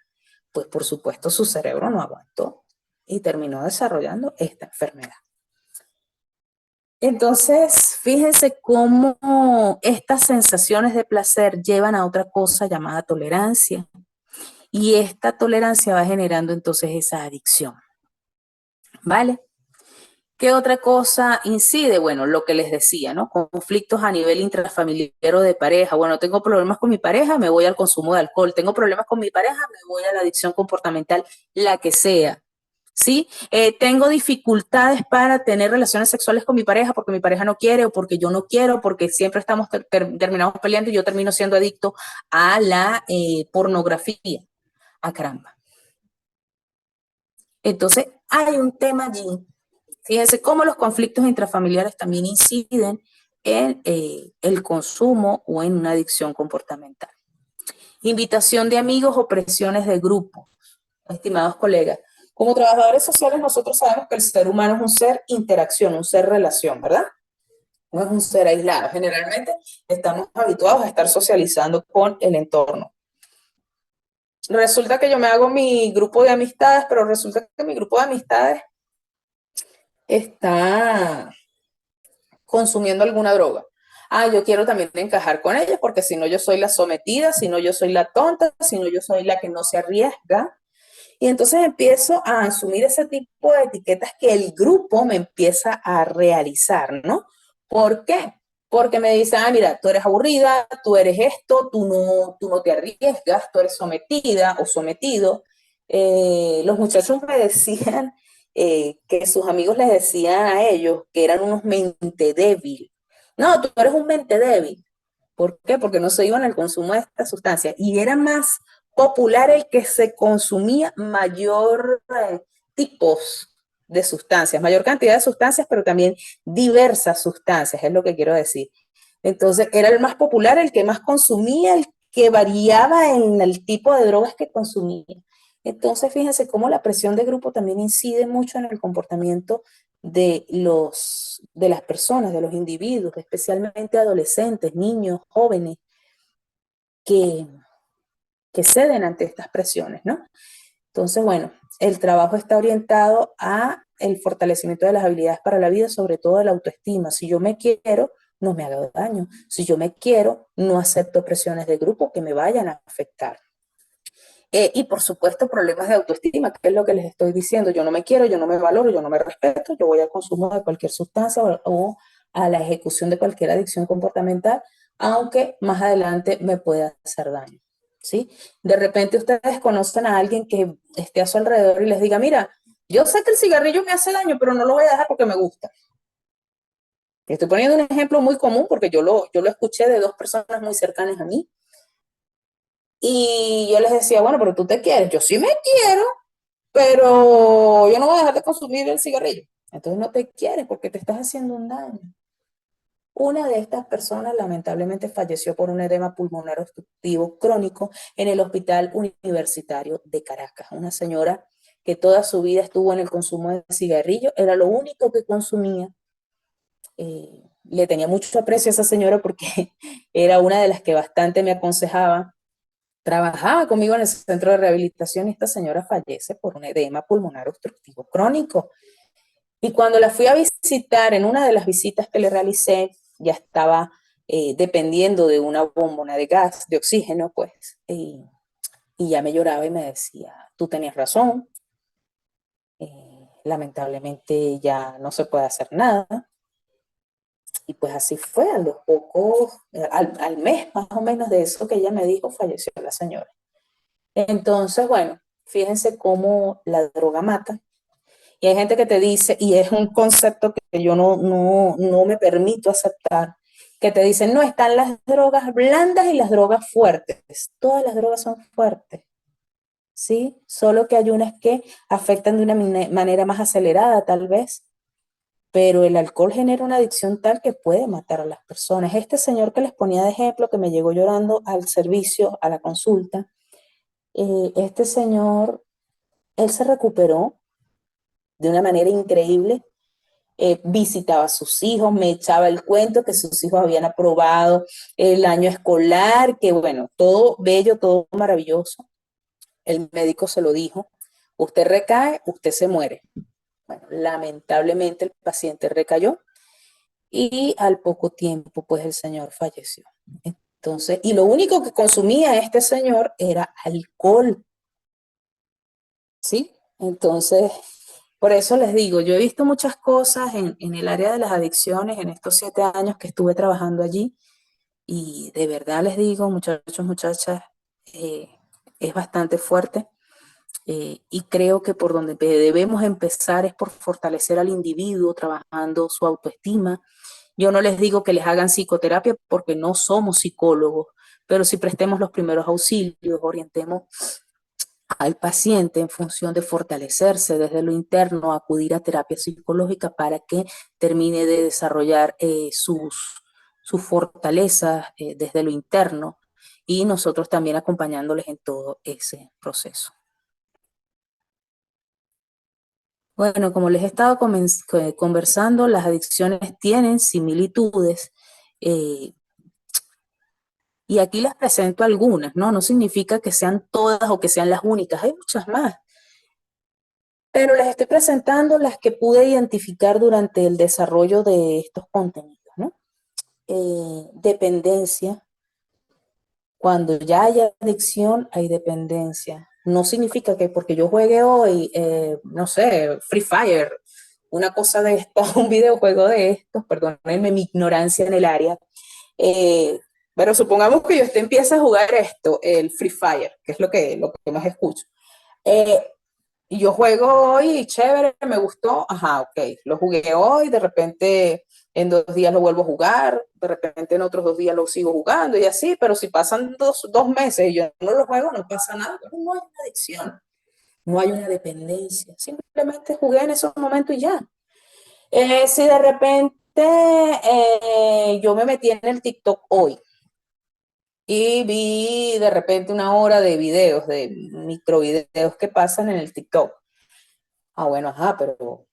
pues por supuesto su cerebro no aguantó y terminó desarrollando esta enfermedad. Entonces, fíjense cómo estas sensaciones de placer llevan a otra cosa llamada tolerancia y esta tolerancia va generando entonces esa adicción, ¿vale? ¿Qué otra cosa incide? Bueno, lo que les decía, ¿no? Conflictos a nivel intrafamiliar o de pareja. Bueno, tengo problemas con mi pareja, me voy al consumo de alcohol. Tengo problemas con mi pareja, me voy a la adicción comportamental, la que sea. ¿Sí? Tengo dificultades para tener relaciones sexuales con mi pareja porque mi pareja no quiere o porque yo no quiero, porque siempre estamos terminamos peleando y yo termino siendo adicto a la pornografía. Ah, caramba. Entonces, hay un tema allí. Fíjense cómo los conflictos intrafamiliares también inciden en el consumo o en una adicción comportamental. Invitación de amigos o presiones de grupo. Estimados colegas, como trabajadores sociales nosotros sabemos que el ser humano es un ser interacción, un ser relación, ¿verdad? No es un ser aislado. Generalmente estamos habituados a estar socializando con el entorno. Resulta que yo me hago mi grupo de amistades, pero resulta que mi grupo de amistades está consumiendo alguna droga. Ah, yo quiero también encajar con ellos porque si no yo soy la sometida, si no yo soy la tonta, si no yo soy la que no se arriesga. Y entonces empiezo a asumir ese tipo de etiquetas que el grupo me empieza a realizar, ¿no? ¿Por qué? Porque me dicen, ah, mira, tú eres aburrida, tú eres esto, tú no te arriesgas, tú eres sometida o sometido. Los muchachos me decían que sus amigos les decían a ellos que eran unos mente débil. No, tú eres un mente débil. ¿Por qué? Porque no se iban al consumo de esta sustancia. Y era más popular el que se consumía mayor tipos de sustancias, mayor cantidad de sustancias, pero también diversas sustancias, es lo que quiero decir. Entonces, era el más popular, el que más consumía, el que variaba en el tipo de drogas que consumía. Entonces, fíjense cómo la presión de grupo también incide mucho en el comportamiento de las personas, de los individuos, especialmente adolescentes, niños, jóvenes, que, que ceden ante estas presiones, ¿no? Entonces, bueno, el trabajo está orientado a el fortalecimiento de las habilidades para la vida, sobre todo de la autoestima. Si yo me quiero, no me hago daño. Si yo me quiero, no acepto presiones de grupo que me vayan a afectar. Y por supuesto, problemas de autoestima, que es lo que les estoy diciendo. Yo no me quiero, yo no me valoro, yo no me respeto, yo voy al consumo de cualquier sustancia o a la ejecución de cualquier adicción comportamental, aunque más adelante me pueda hacer daño, ¿sí? De repente ustedes conocen a alguien que esté a su alrededor y les diga, mira, yo sé que el cigarrillo me hace daño, pero no lo voy a dejar porque me gusta. Estoy poniendo un ejemplo muy común porque yo lo escuché de dos personas muy cercanas a mí. Y yo les decía, bueno, pero tú te quieres. Yo sí me quiero, pero yo no voy a dejar de consumir el cigarrillo. Entonces no te quieres porque te estás haciendo un daño. Una de estas personas lamentablemente falleció por un edema pulmonar obstructivo crónico en el Hospital Universitario de Caracas. Una señora que toda su vida estuvo en el consumo de cigarrillo, era lo único que consumía. Le tenía mucho aprecio a esa señora porque era una de las que bastante me aconsejaba. Trabajaba conmigo en el centro de rehabilitación y esta señora fallece por un edema pulmonar obstructivo crónico. Y cuando la fui a visitar, en una de las visitas que le realicé, ya estaba dependiendo de una bombona de gas, de oxígeno, pues, y ya me lloraba y me decía, tú tenías razón, lamentablemente ya no se puede hacer nada. Y pues así fue, a los pocos, al mes más o menos de eso que ella me dijo, falleció la señora. Entonces, bueno, fíjense cómo la droga mata. Y hay gente que te dice, y es un concepto que yo no me permito aceptar, que te dicen, no, están las drogas blandas y las drogas fuertes. Todas las drogas son fuertes, ¿sí? Solo que hay unas que afectan de una manera más acelerada, tal vez, pero el alcohol genera una adicción tal que puede matar a las personas. Este señor que les ponía de ejemplo, que me llegó llorando al servicio, a la consulta, este señor, él se recuperó de una manera increíble. Visitaba a sus hijos, me echaba el cuento que sus hijos habían aprobado el año escolar, que bueno, todo bello, todo maravilloso. El médico se lo dijo, usted recae, usted se muere. Bueno, lamentablemente el paciente recayó y al poco tiempo pues el señor falleció. Entonces, y lo único que consumía este señor era alcohol, ¿sí? Entonces, por eso les digo, yo he visto muchas cosas en el área de las adicciones en estos 7 años que estuve trabajando allí y de verdad les digo, muchachos, muchachas, eh, es bastante fuerte y creo que por donde debemos empezar es por fortalecer al individuo, trabajando su autoestima. Yo no les digo que les hagan psicoterapia porque no somos psicólogos, pero si prestemos los primeros auxilios, orientemos al paciente en función de fortalecerse desde lo interno, acudir a terapia psicológica para que termine de desarrollar sus fortalezas desde lo interno y nosotros también acompañándoles en todo ese proceso. Bueno, como les he estado conversando, las adicciones tienen similitudes y aquí les presento algunas, ¿no? No significa que sean todas o que sean las únicas, hay muchas más. Pero les estoy presentando las que pude identificar durante el desarrollo de estos contenidos, ¿no? Dependencia. Cuando ya hay adicción, hay dependencia. No significa que porque yo juegue hoy, no sé, Free Fire, una cosa de esto, un videojuego de estos, perdónenme mi ignorancia en el área, pero supongamos que yo empiece a jugar esto, el Free Fire, que es lo que más escucho. Eh, y yo juego hoy, chévere, me gustó, ajá, ok, lo jugué hoy, de repente en 2 días lo vuelvo a jugar, de repente en otros 2 días lo sigo jugando y así, pero si pasan dos meses y yo no lo juego, no pasa nada, no hay una adicción, no hay una dependencia, simplemente jugué en esos momentos y ya. Si de repente yo me metí en el TikTok hoy y vi de repente una hora de videos, de microvideos que pasan en el TikTok. Ah, bueno, ajá, pero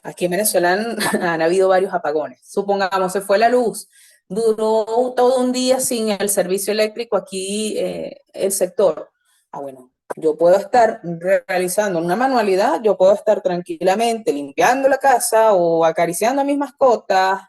aquí en Venezuela han habido varios apagones. Supongamos, se fue la luz, duró todo un día sin el servicio eléctrico aquí el sector. Ah, bueno, yo puedo estar realizando una manualidad, yo puedo estar tranquilamente limpiando la casa o acariciando a mis mascotas,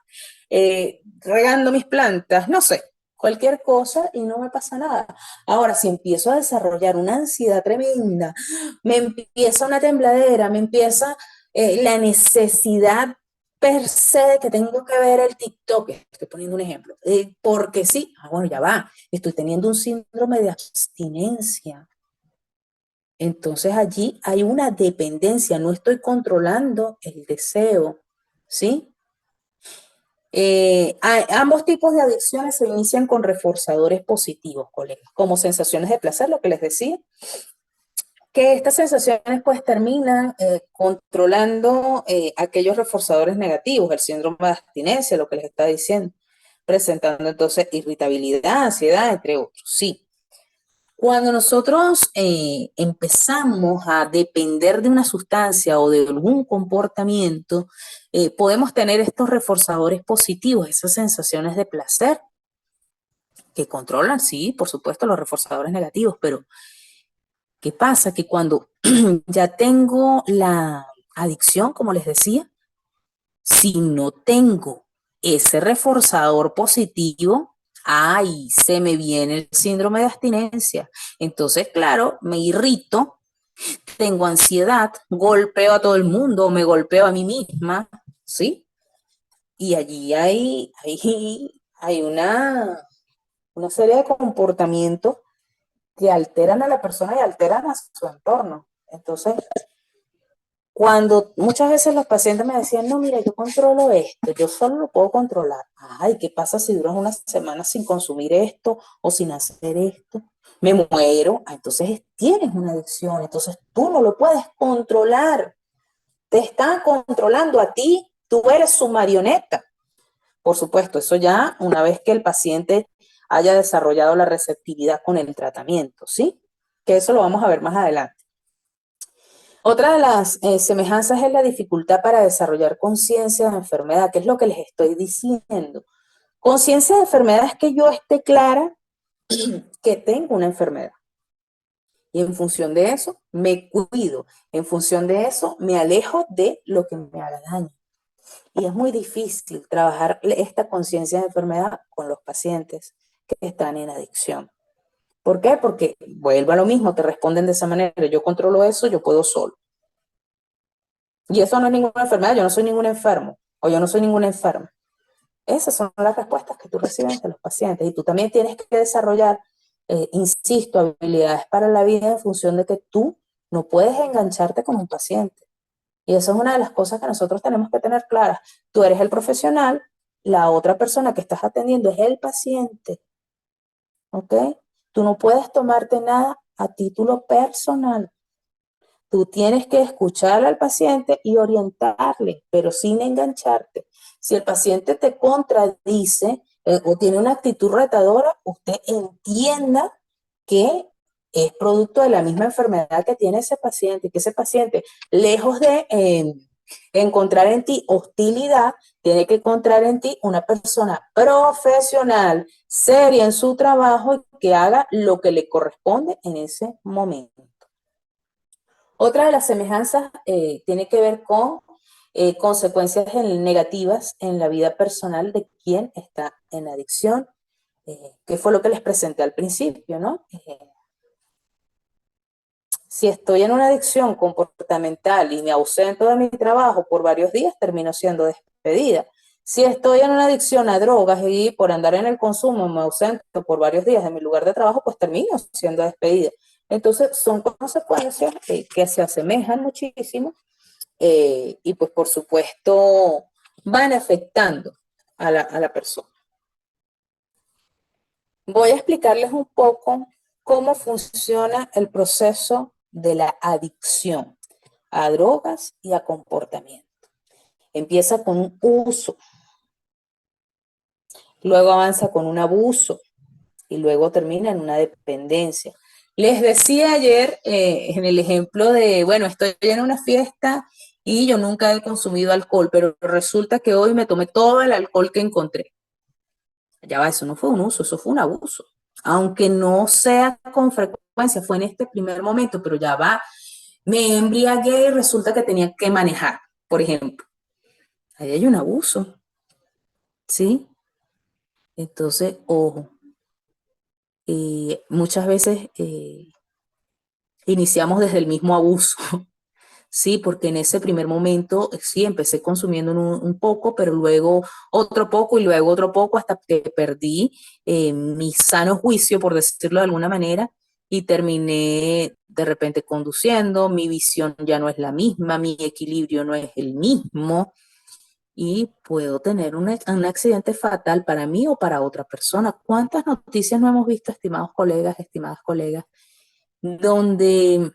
regando mis plantas, no sé, cualquier cosa y no me pasa nada. Ahora, si empiezo a desarrollar una ansiedad tremenda, me empieza una tembladera, me empieza la necesidad per se de que tengo que ver el TikTok, estoy poniendo un ejemplo, porque sí, bueno, ya va, estoy teniendo un síndrome de abstinencia. Entonces allí hay una dependencia, no estoy controlando el deseo, ¿sí? Ambos tipos de adicciones se inician con reforzadores positivos, colegas, como sensaciones de placer, lo que les decía, que estas sensaciones pues terminan controlando aquellos reforzadores negativos, el síndrome de abstinencia, lo que les está diciendo, presentando entonces irritabilidad, ansiedad, entre otros. Sí, cuando nosotros empezamos a depender de una sustancia o de algún comportamiento, podemos tener estos reforzadores positivos, esas sensaciones de placer que controlan, sí, por supuesto, los reforzadores negativos, pero ¿qué pasa? Que cuando ya tengo la adicción, como les decía, si no tengo ese reforzador positivo, ay, se me viene el síndrome de abstinencia. Entonces, claro, me irrito, tengo ansiedad, golpeo a todo el mundo, me golpeo a mí misma, ¿sí? Y allí hay una serie de comportamientos que alteran a la persona y alteran a su entorno. Entonces, cuando muchas veces los pacientes me decían, no, mira, yo controlo esto, yo solo lo puedo controlar. Ay, ¿qué pasa si duras una semana sin consumir esto o sin hacer esto? Me muero. Ah, entonces tienes una adicción, entonces tú no lo puedes controlar. Te están controlando a ti, tú eres su marioneta. Por supuesto, eso ya una vez que el paciente haya desarrollado la receptividad con el tratamiento, ¿sí? Que eso lo vamos a ver más adelante. Otra de las semejanzas es la dificultad para desarrollar conciencia de enfermedad, que es lo que les estoy diciendo. Conciencia de enfermedad es que yo esté clara que tengo una enfermedad. Y en función de eso, me cuido. En función de eso, me alejo de lo que me haga daño. Y es muy difícil trabajar esta conciencia de enfermedad con los pacientes que están en adicción. ¿Por qué? Porque vuelvo a lo mismo, te responden de esa manera, yo controlo eso, yo puedo solo. Y eso no es ninguna enfermedad, yo no soy ningún enfermo o yo no soy ninguna enferma. Esas son las respuestas que tú recibes de los pacientes y tú también tienes que desarrollar, insisto, habilidades para la vida en función de que tú no puedes engancharte con un paciente. Y eso es una de las cosas que nosotros tenemos que tener claras. Tú eres el profesional, la otra persona que estás atendiendo es el paciente, ¿ok? Tú no puedes tomarte nada a título personal. Tú tienes que escuchar al paciente y orientarle, pero sin engancharte. Si el paciente te contradice o tiene una actitud retadora, usted entienda que es producto de la misma enfermedad que tiene ese paciente, que ese paciente, lejos de encontrar en ti hostilidad, tiene que encontrar en ti una persona profesional, seria en su trabajo y que haga lo que le corresponde en ese momento. Otra de las semejanzas tiene que ver con consecuencias negativas en la vida personal de quien está en adicción, que fue lo que les presenté al principio, ¿no? Si estoy en una adicción comportamental y me ausento de mi trabajo por varios días, termino siendo despedida. Si estoy en una adicción a drogas y por andar en el consumo me ausento por varios días de mi lugar de trabajo, pues termino siendo despedida. Entonces, son consecuencias que se asemejan muchísimo y pues por supuesto van afectando a la persona. Voy a explicarles un poco cómo funciona el proceso de la adicción a drogas y a comportamiento. Empieza con un uso, luego avanza con un abuso y luego termina en una dependencia. Les decía ayer en el ejemplo de, bueno, estoy en una fiesta y yo nunca he consumido alcohol, pero resulta que hoy me tomé todo el alcohol que encontré. Ya va, eso no fue un uso, eso fue un abuso. Aunque no sea con frecuencia, fue en este primer momento, pero ya va, me embriagué y resulta que tenía que manejar, por ejemplo. Ahí hay un abuso, ¿sí? Entonces, ojo, muchas veces iniciamos desde el mismo abuso, Sí, porque en ese primer momento sí empecé consumiendo un poco, pero luego otro poco y luego otro poco hasta que perdí mi sano juicio, por decirlo de alguna manera, y terminé de repente conduciendo, mi visión ya no es la misma, mi equilibrio no es el mismo y puedo tener un accidente fatal para mí o para otra persona. ¿Cuántas noticias no hemos visto, estimadas colegas, donde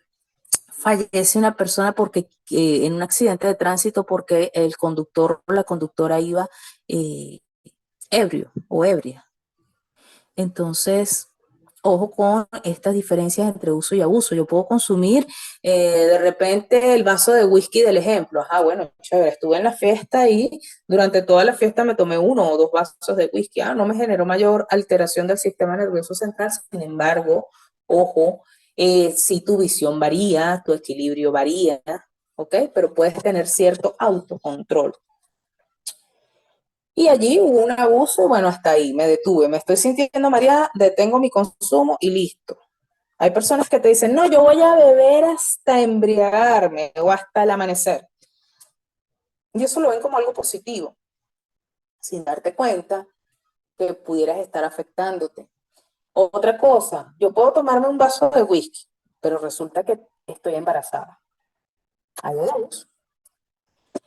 fallece una persona porque en un accidente de tránsito porque el conductor o la conductora iba eh, ebrio o ebria? Entonces, ojo con estas diferencias entre uso y abuso. Yo puedo consumir de repente el vaso de whisky del ejemplo. Ajá, bueno, chévere, estuve en la fiesta y durante toda la fiesta me tomé 1 o 2 vasos de whisky. Ah, no me generó mayor alteración del sistema nervioso central. Sin embargo, ojo, si tu visión varía, tu equilibrio varía, ¿ok? Pero puedes tener cierto autocontrol. Y allí hubo un abuso, bueno, hasta ahí me detuve, me estoy sintiendo mareada, detengo mi consumo y listo. Hay personas que te dicen, no, yo voy a beber hasta embriagarme o hasta el amanecer. Y eso lo ven como algo positivo, sin darte cuenta que pudieras estar afectándote. Otra cosa, yo puedo tomarme un vaso de whisky, pero resulta que estoy embarazada. Hay abuso.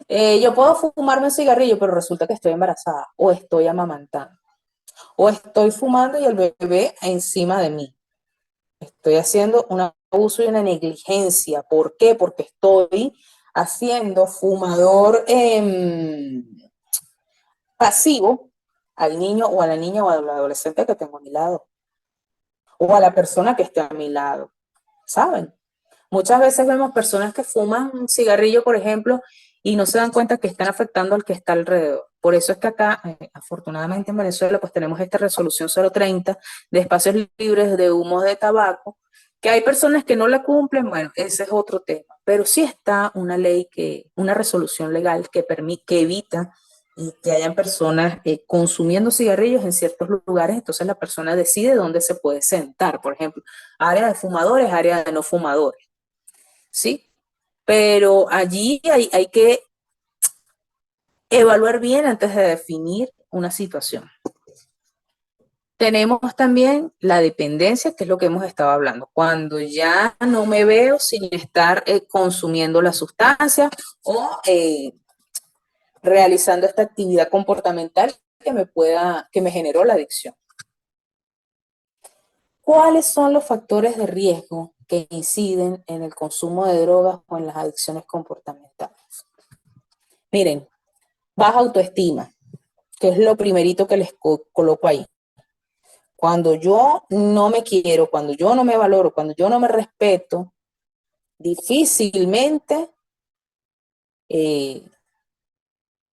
Yo puedo fumarme un cigarrillo, pero resulta que estoy embarazada o estoy amamantando. O estoy fumando y el bebé encima de mí. Estoy haciendo un abuso y una negligencia. ¿Por qué? Porque estoy haciendo fumador pasivo al niño o a la niña o al adolescente que tengo a mi lado. O a la persona que esté a mi lado. ¿Saben? Muchas veces vemos personas que fuman un cigarrillo, por ejemplo, y no se dan cuenta que están afectando al que está alrededor. Por eso es que acá, afortunadamente en Venezuela, pues tenemos esta resolución 030 de espacios libres de humos de tabaco, que hay personas que no la cumplen, bueno, ese es otro tema, pero sí está una ley una resolución legal que permite, que evita que hayan personas consumiendo cigarrillos en ciertos lugares, entonces la persona decide dónde se puede sentar, por ejemplo, área de fumadores, área de no fumadores. ¿Sí? Pero allí hay que evaluar bien antes de definir una situación. Tenemos también la dependencia, que es lo que hemos estado hablando. Cuando ya no me veo sin estar consumiendo la sustancia o realizando esta actividad comportamental que me generó la adicción. ¿Cuáles son los factores de riesgo que inciden en el consumo de drogas o en las adicciones comportamentales? Miren, baja autoestima, que es lo primerito que les coloco ahí. Cuando yo no me quiero, cuando yo no me valoro, cuando yo no me respeto, difícilmente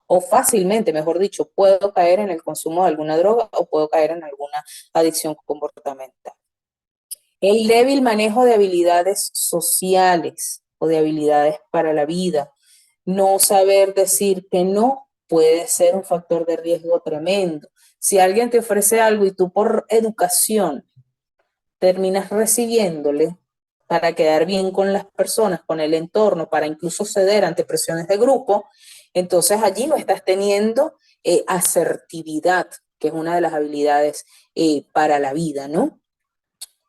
o fácilmente, mejor dicho, puedo caer en el consumo de alguna droga o puedo caer en alguna adicción comportamental. El débil manejo de habilidades sociales o de habilidades para la vida. No saber decir que no puede ser un factor de riesgo tremendo. Si alguien te ofrece algo y tú por educación terminas recibiéndole para quedar bien con las personas, con el entorno, para incluso ceder ante presiones de grupo, entonces allí no estás teniendo asertividad, que es una de las habilidades para la vida, ¿no?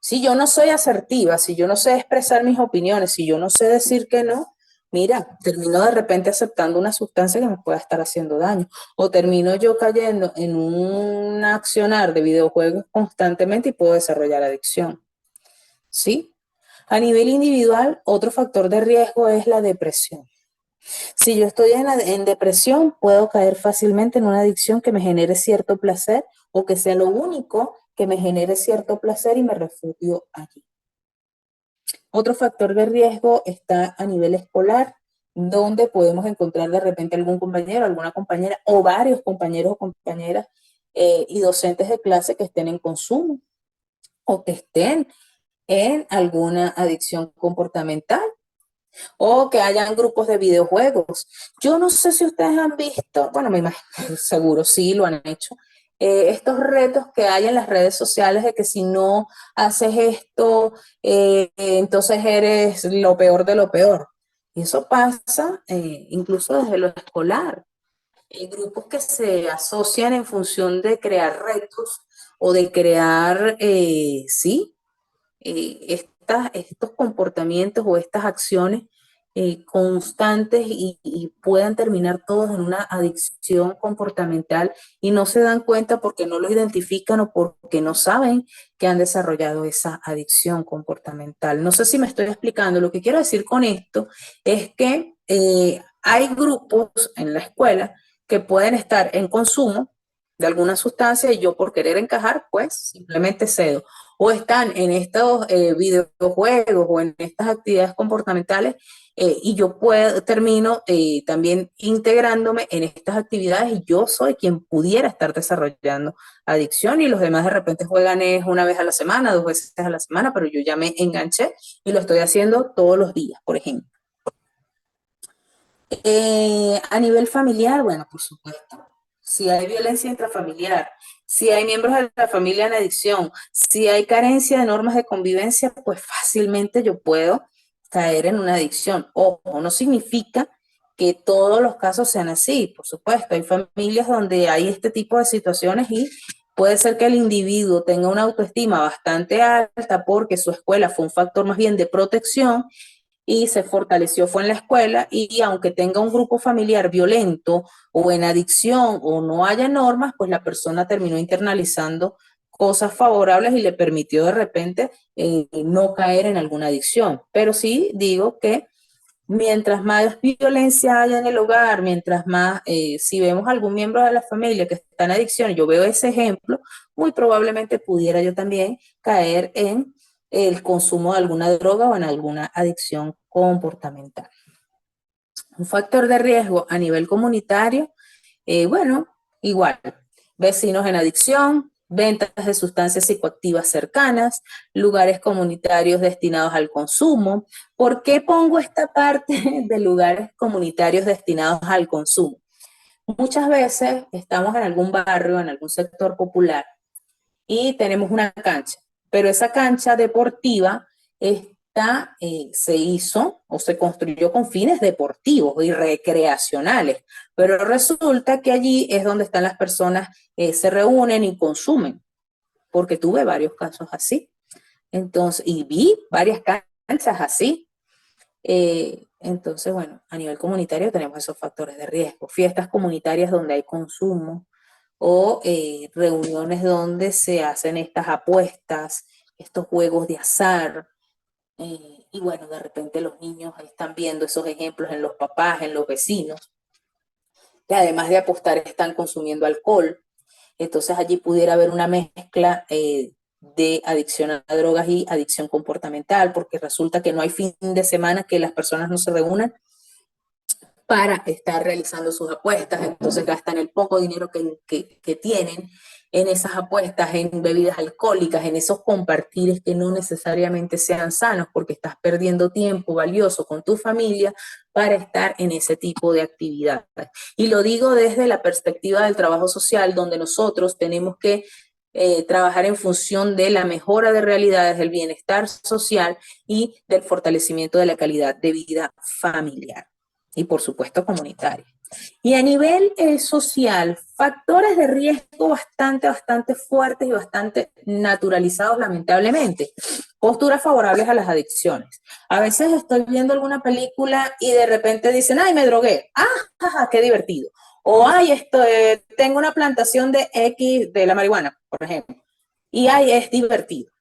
Si yo no soy asertiva, si yo no sé expresar mis opiniones, si yo no sé decir que no, mira, termino de repente aceptando una sustancia que me pueda estar haciendo daño. O termino yo cayendo en un accionar de videojuegos constantemente y puedo desarrollar adicción. ¿Sí? A nivel individual, otro factor de riesgo es la depresión. Si yo estoy en depresión, puedo caer fácilmente en una adicción que me genere cierto placer o que sea lo único que me genere cierto placer y me refugio allí. Otro factor de riesgo está a nivel escolar, donde podemos encontrar de repente algún compañero, alguna compañera o varios compañeros o compañeras y docentes de clase que estén en consumo o que estén en alguna adicción comportamental o que hayan grupos de videojuegos. Yo no sé si ustedes han visto, bueno, me imagino, seguro sí lo han hecho, estos retos que hay en las redes sociales de que si no haces esto, entonces eres lo peor de lo peor. Y eso pasa incluso desde lo escolar. Hay grupos que se asocian en función de crear retos o de crear, sí, estos comportamientos o estas acciones constantes y puedan terminar todos en una adicción comportamental y no se dan cuenta porque no lo identifican o porque no saben que han desarrollado esa adicción comportamental. No sé si me estoy explicando. Lo que quiero decir con esto es que hay grupos en la escuela que pueden estar en consumo de alguna sustancia y yo por querer encajar, pues simplemente cedo o están en estos videojuegos o en estas actividades comportamentales y yo termino también integrándome en estas actividades y yo soy quien pudiera estar desarrollando adicción y los demás de repente juegan es una vez a la semana, 2 veces a la semana, pero yo ya me enganché y lo estoy haciendo todos los días, por ejemplo. A nivel familiar, bueno, por supuesto, si hay violencia intrafamiliar, si hay miembros de la familia en adicción, si hay carencia de normas de convivencia, pues fácilmente yo puedo caer en una adicción. Ojo, no significa que todos los casos sean así, por supuesto, hay familias donde hay este tipo de situaciones y puede ser que el individuo tenga una autoestima bastante alta porque su escuela fue un factor más bien de protección y se fortaleció fue en la escuela y aunque tenga un grupo familiar violento o en adicción o no haya normas, pues la persona terminó internalizando cosas favorables y le permitió de repente no caer en alguna adicción. Pero sí digo que mientras más violencia haya en el hogar, mientras más, si vemos algún miembro de la familia que está en adicción, yo veo ese ejemplo, muy probablemente pudiera yo también caer en el consumo de alguna droga o en alguna adicción comportamental. Un factor de riesgo a nivel comunitario, bueno, igual, vecinos en adicción, ventas de sustancias psicoactivas cercanas, lugares comunitarios destinados al consumo. ¿Por qué pongo esta parte de lugares comunitarios destinados al consumo? Muchas veces estamos en algún barrio, en algún sector popular y tenemos una cancha, pero esa cancha deportiva se hizo o se construyó con fines deportivos y recreacionales, pero resulta que allí es donde están las personas, se reúnen y consumen, porque tuve varios casos así, entonces, y vi varias canchas así, entonces, bueno, a nivel comunitario tenemos esos factores de riesgo, fiestas comunitarias donde hay consumo, o reuniones donde se hacen estas apuestas, estos juegos de azar, y bueno, de repente los niños están viendo esos ejemplos en los papás, en los vecinos, que además de apostar están consumiendo alcohol, entonces allí pudiera haber una mezcla de adicción a drogas y adicción comportamental, porque resulta que no hay fin de semana que las personas no se reúnan para estar realizando sus apuestas, entonces gastan el poco dinero que tienen en esas apuestas, en bebidas alcohólicas, en esos compartires que no necesariamente sean sanos, porque estás perdiendo tiempo valioso con tu familia para estar en ese tipo de actividades. Y lo digo desde la perspectiva del trabajo social, donde nosotros tenemos que trabajar en función de la mejora de realidades, del bienestar social y del fortalecimiento de la calidad de vida familiar y por supuesto comunitaria. Y a nivel social, factores de riesgo bastante fuertes y bastante naturalizados lamentablemente. Posturas favorables a las adicciones. A veces estoy viendo alguna película y de repente dicen, ay, me drogué. Ah, jaja, qué divertido. O, ay, tengo una plantación de X, de la marihuana, por ejemplo. Y, ay, es divertido.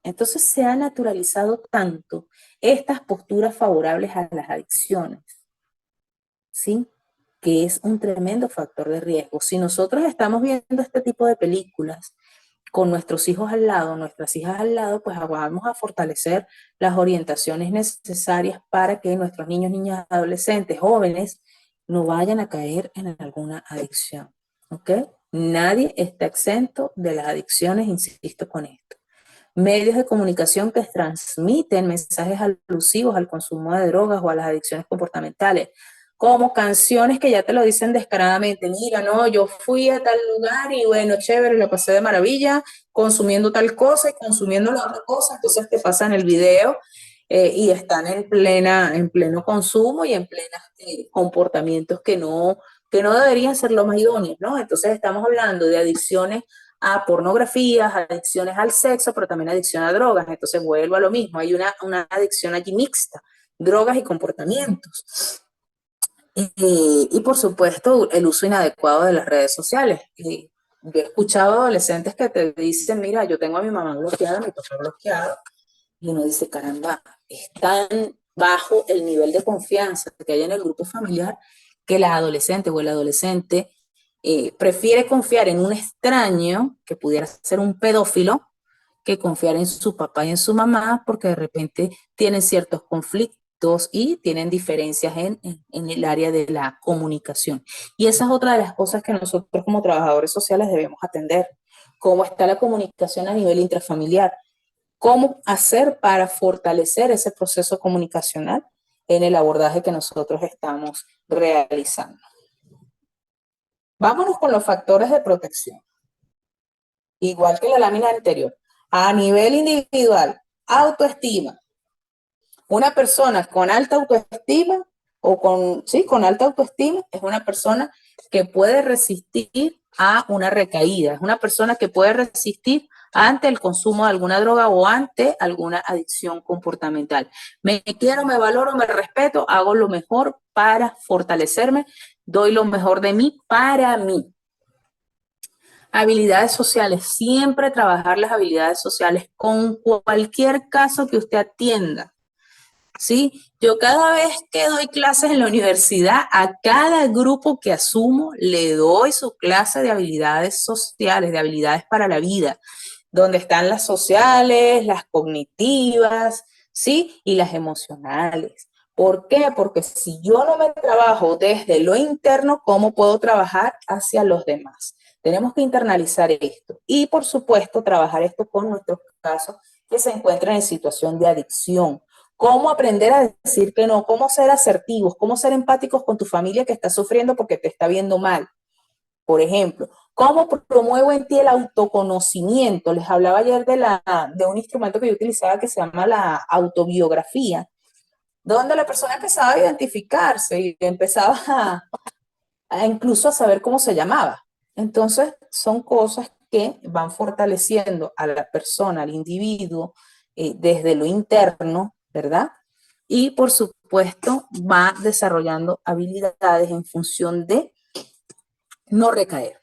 Entonces se ha naturalizado tanto estas posturas favorables a las adicciones, ¿sí? Que es un tremendo factor de riesgo. Si nosotros estamos viendo este tipo de películas con nuestros hijos al lado, nuestras hijas al lado, pues vamos a fortalecer las orientaciones necesarias para que nuestros niños, niñas, adolescentes, jóvenes, no vayan a caer en alguna adicción. ¿Ok? Nadie está exento de las adicciones, insisto con esto. Medios de comunicación que transmiten mensajes alusivos al consumo de drogas o a las adicciones comportamentales, como canciones que ya te lo dicen descaradamente, mira, no, yo fui a tal lugar y bueno, chévere, lo pasé de maravilla, consumiendo tal cosa y consumiendo la otra cosa, entonces te pasan el video y están en pleno consumo y en plenos comportamientos que no deberían ser los más idóneos, ¿no? Entonces estamos hablando de adicciones a pornografías, adicciones al sexo, pero también adicción a drogas. Entonces vuelvo a lo mismo, hay una adicción allí mixta, drogas y comportamientos. Y por supuesto, el uso inadecuado de las redes sociales. Yo he escuchado adolescentes que te dicen, mira, yo tengo a mi mamá bloqueada, a mi papá bloqueado, y uno dice, caramba, es tan bajo el nivel de confianza que hay en el grupo familiar que la adolescente o el adolescente prefiere confiar en un extraño que pudiera ser un pedófilo que confiar en su papá y en su mamá porque de repente tienen ciertos conflictos y tienen diferencias en el área de la comunicación. Y esa es otra de las cosas que nosotros como trabajadores sociales debemos atender. ¿Cómo está la comunicación a nivel intrafamiliar? ¿Cómo hacer para fortalecer ese proceso comunicacional en el abordaje que nosotros estamos realizando? Vámonos con los factores de protección. Igual que la lámina anterior. A nivel individual, autoestima. Una persona con alta autoestima con alta autoestima es una persona que puede resistir a una recaída, es una persona que puede resistir ante el consumo de alguna droga o ante alguna adicción comportamental. Me quiero, me valoro, me respeto, hago lo mejor para fortalecerme, doy lo mejor de mí para mí. Habilidades sociales, siempre trabajar las habilidades sociales con cualquier caso que usted atienda. ¿Sí? Yo cada vez que doy clases en la universidad, a cada grupo que asumo le doy su clase de habilidades sociales, de habilidades para la vida, donde están las sociales, las cognitivas, ¿sí? Y las emocionales. ¿Por qué? Porque si yo no me trabajo desde lo interno, ¿cómo puedo trabajar hacia los demás? Tenemos que internalizar esto y, por supuesto, trabajar esto con nuestros casos que se encuentran en situación de adicción. Cómo aprender a decir que no, cómo ser asertivos, cómo ser empáticos con tu familia que está sufriendo porque te está viendo mal. Por ejemplo, ¿cómo promuevo en ti el autoconocimiento? Les hablaba ayer de un instrumento que yo utilizaba que se llama la autobiografía, donde la persona empezaba a identificarse y empezaba incluso a saber cómo se llamaba. Entonces, son cosas que van fortaleciendo a la persona, al individuo, desde lo interno, ¿verdad? Y por supuesto, va desarrollando habilidades en función de no recaer.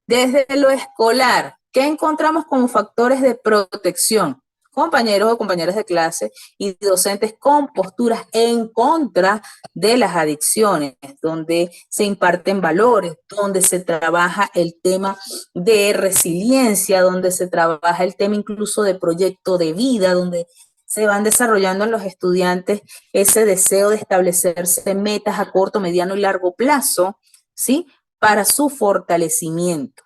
Desde lo escolar, ¿qué encontramos como factores de protección? Compañeros o compañeras de clase y docentes con posturas en contra de las adicciones, donde se imparten valores, donde se trabaja el tema de resiliencia, donde se trabaja el tema incluso de proyecto de vida, donde se van desarrollando en los estudiantes ese deseo de establecerse metas a corto, mediano y largo plazo, ¿sí? Para su fortalecimiento.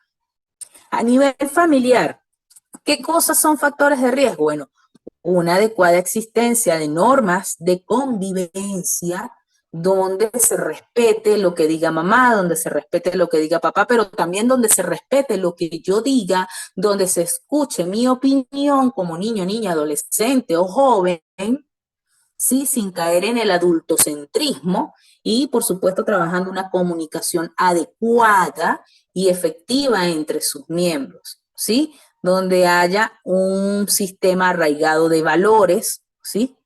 A nivel familiar, ¿qué cosas son factores de riesgo? Bueno, una adecuada existencia de normas de convivencia donde se respete lo que diga mamá, donde se respete lo que diga papá, pero también donde se respete lo que yo diga, donde se escuche mi opinión como niño, niña, adolescente o joven, ¿sí? Sin caer en el adultocentrismo y, por supuesto, trabajando una comunicación adecuada y efectiva entre sus miembros, ¿sí? Donde haya un sistema arraigado de valores, ¿sí?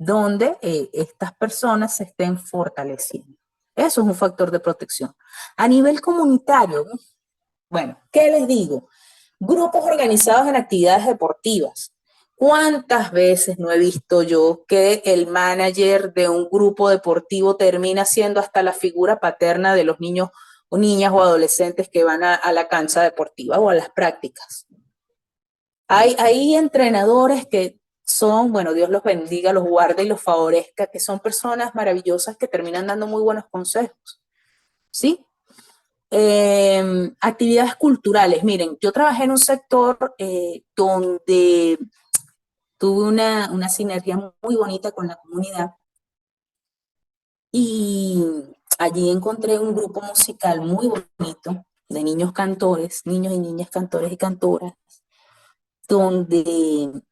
Donde estas personas se estén fortaleciendo. Eso es un factor de protección. A nivel comunitario, bueno, ¿qué les digo? Grupos organizados en actividades deportivas. ¿Cuántas veces no he visto yo que el manager de un grupo deportivo termina siendo hasta la figura paterna de los niños o niñas o adolescentes que van a la cancha deportiva o a las prácticas? Hay entrenadores que son, bueno, Dios los bendiga, los guarde y los favorezca, que son personas maravillosas que terminan dando muy buenos consejos, ¿sí? Actividades culturales. Miren, yo trabajé en un sector donde tuve una sinergia muy bonita con la comunidad y allí encontré un grupo musical muy bonito de niños cantores, niños y niñas cantores y cantoras, donde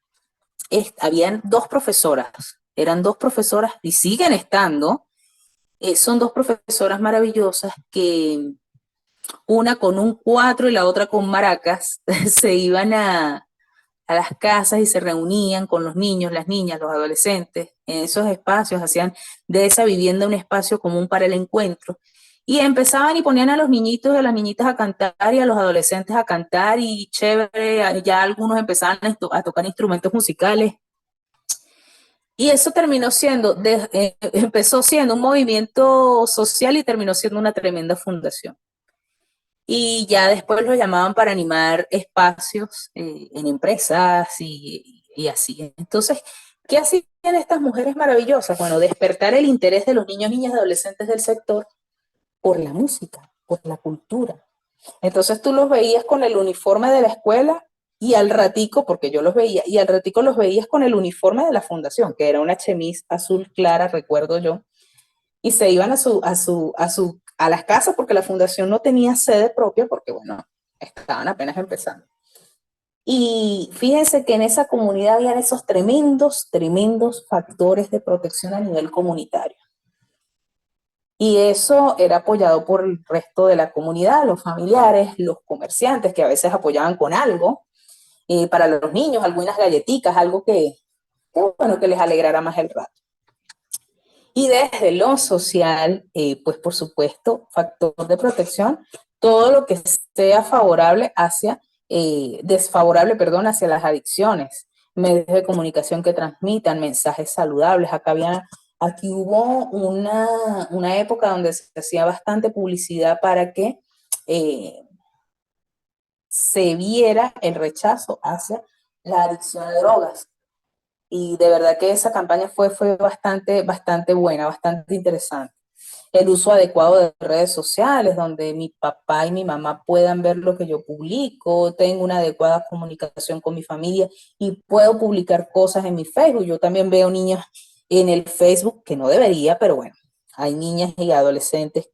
habían dos profesoras, eran dos profesoras y siguen estando, son dos profesoras maravillosas que una con un cuatro y la otra con maracas se iban a las casas y se reunían con los niños, las niñas, los adolescentes, en esos espacios, hacían de esa vivienda un espacio común para el encuentro. Y empezaban y ponían a los niñitos y a las niñitas a cantar y a los adolescentes a cantar y chévere, ya algunos empezaban a tocar instrumentos musicales. Y eso terminó siendo, empezó siendo un movimiento social y terminó siendo una tremenda fundación. Y ya después lo llamaban para animar espacios en empresas y así. Entonces, ¿qué hacían estas mujeres maravillosas? Bueno, despertar el interés de los niños, niñas y adolescentes del sector por la música, por la cultura. Entonces tú los veías con el uniforme de la escuela y al ratico, porque yo los veía, y al ratico los veías con el uniforme de la fundación, que era una chemise azul clara, recuerdo yo, y se iban a las casas porque la fundación no tenía sede propia porque, bueno, estaban apenas empezando. Y fíjense que en esa comunidad habían esos tremendos, tremendos factores de protección a nivel comunitario. Y eso era apoyado por el resto de la comunidad, los familiares, los comerciantes que a veces apoyaban con algo, para los niños, algunas galletitas, algo bueno, que les alegrara más el rato. Y desde lo social, pues por supuesto, factor de protección, todo lo que sea favorable desfavorable, perdón, hacia las adicciones, medios de comunicación que transmitan mensajes saludables. Aquí hubo una época donde se hacía bastante publicidad para que se viera el rechazo hacia la adicción a drogas. Y de verdad que esa campaña fue bastante, bastante buena, bastante interesante. El uso adecuado de redes sociales, donde mi papá y mi mamá puedan ver lo que yo publico, tengo una adecuada comunicación con mi familia y puedo publicar cosas en mi Facebook. Yo también veo niñas en el Facebook, que no debería, pero bueno, hay niñas y adolescentes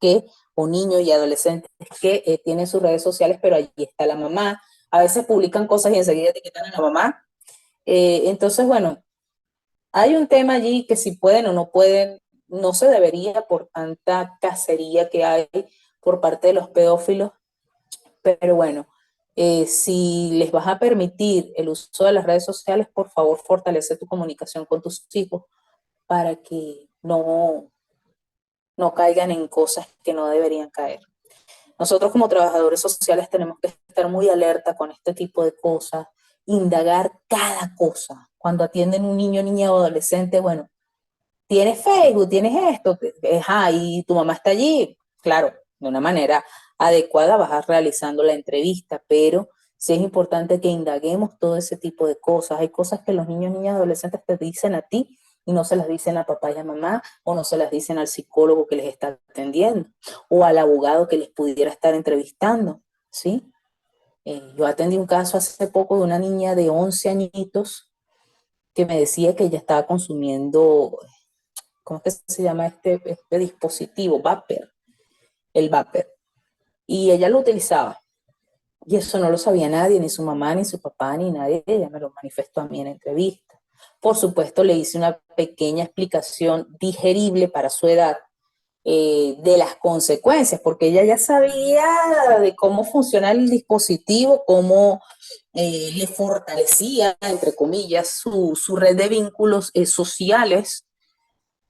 o niños y adolescentes que tienen sus redes sociales, pero allí está la mamá. A veces publican cosas y enseguida etiquetan a la mamá. Entonces, bueno, hay un tema allí que si pueden o no pueden, no se debería por tanta cacería que hay por parte de los pedófilos, pero bueno, si les vas a permitir el uso de las redes sociales, por favor fortalece tu comunicación con tus hijos para que no caigan en cosas que no deberían caer. Nosotros como trabajadores sociales tenemos que estar muy alerta con este tipo de cosas, indagar cada cosa. Cuando atienden un niño, niña o adolescente, bueno, tienes Facebook, tienes esto, y tu mamá está allí, claro, de una manera adecuada vas realizando la entrevista, pero sí es importante que indaguemos todo ese tipo de cosas. Hay cosas que los niños, niñas, adolescentes te dicen a ti y no se las dicen a papá y a mamá, o no se las dicen al psicólogo que les está atendiendo, o al abogado que les pudiera estar entrevistando, ¿sí? Yo atendí un caso hace poco de una niña de 11 añitos que me decía que ella estaba consumiendo, ¿cómo es que se llama este dispositivo? El vapor. Y ella lo utilizaba. Y eso no lo sabía nadie, ni su mamá, ni su papá, ni nadie. Ella me lo manifestó a mí en entrevista. Por supuesto, le hice una pequeña explicación digerible para su edad de las consecuencias, porque ella ya sabía de cómo funciona el dispositivo, cómo le fortalecía, entre comillas, su red de vínculos sociales.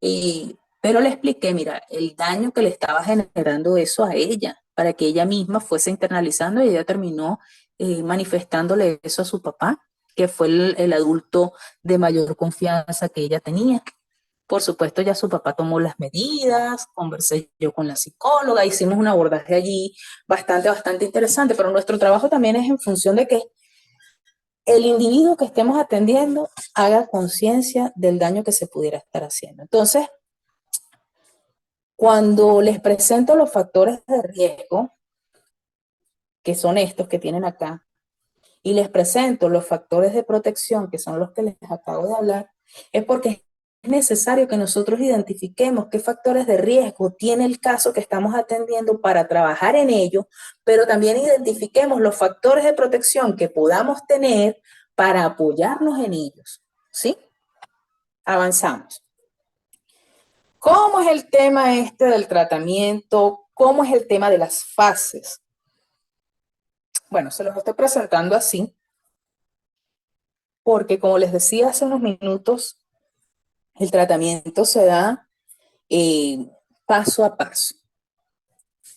Pero le expliqué, mira, el daño que le estaba generando eso a ella, para que ella misma fuese internalizando y ella terminó manifestándole eso a su papá, que fue el adulto de mayor confianza que ella tenía. Por supuesto, ya su papá tomó las medidas, conversé yo con la psicóloga, hicimos un abordaje allí bastante, bastante interesante, pero nuestro trabajo también es en función de que el individuo que estemos atendiendo haga conciencia del daño que se pudiera estar haciendo. Entonces, cuando les presento los factores de riesgo, que son estos que tienen acá, y les presento los factores de protección, que son los que les acabo de hablar, es porque es necesario que nosotros identifiquemos qué factores de riesgo tiene el caso que estamos atendiendo para trabajar en ello, pero también identifiquemos los factores de protección que podamos tener para apoyarnos en ellos. ¿sí? Avanzamos. ¿Cómo es el tema este del tratamiento? ¿Cómo es el tema de las fases? Bueno, se los estoy presentando así, porque como les decía hace unos minutos, el tratamiento se da paso a paso.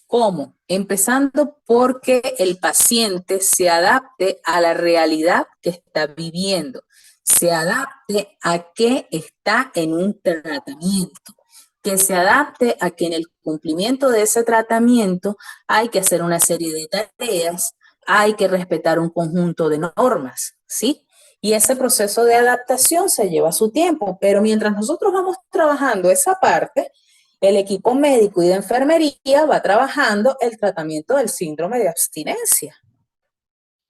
¿Cómo? Empezando porque el paciente se adapte a la realidad que está viviendo, se adapte a que está en un tratamiento, que se adapte a que en el cumplimiento de ese tratamiento hay que hacer una serie de tareas, hay que respetar un conjunto de normas, ¿sí? Y ese proceso de adaptación se lleva su tiempo, pero mientras nosotros vamos trabajando esa parte, el equipo médico y de enfermería va trabajando el tratamiento del síndrome de abstinencia.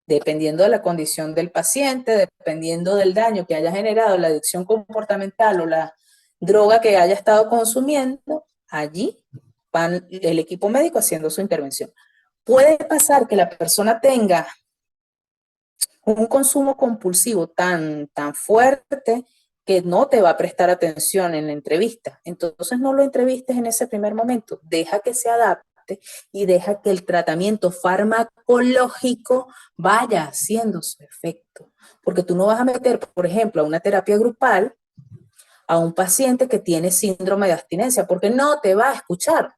Dependiendo de la condición del paciente, dependiendo del daño que haya generado la adicción comportamental o la droga que haya estado consumiendo, allí van el equipo médico haciendo su intervención. Puede pasar que la persona tenga un consumo compulsivo tan fuerte que no te va a prestar atención en la entrevista. Entonces no lo entrevistes en ese primer momento, deja que se adapte y deja que el tratamiento farmacológico vaya haciendo su efecto. Porque tú no vas a meter, por ejemplo, a una terapia grupal a un paciente que tiene síndrome de abstinencia, porque no te va a escuchar.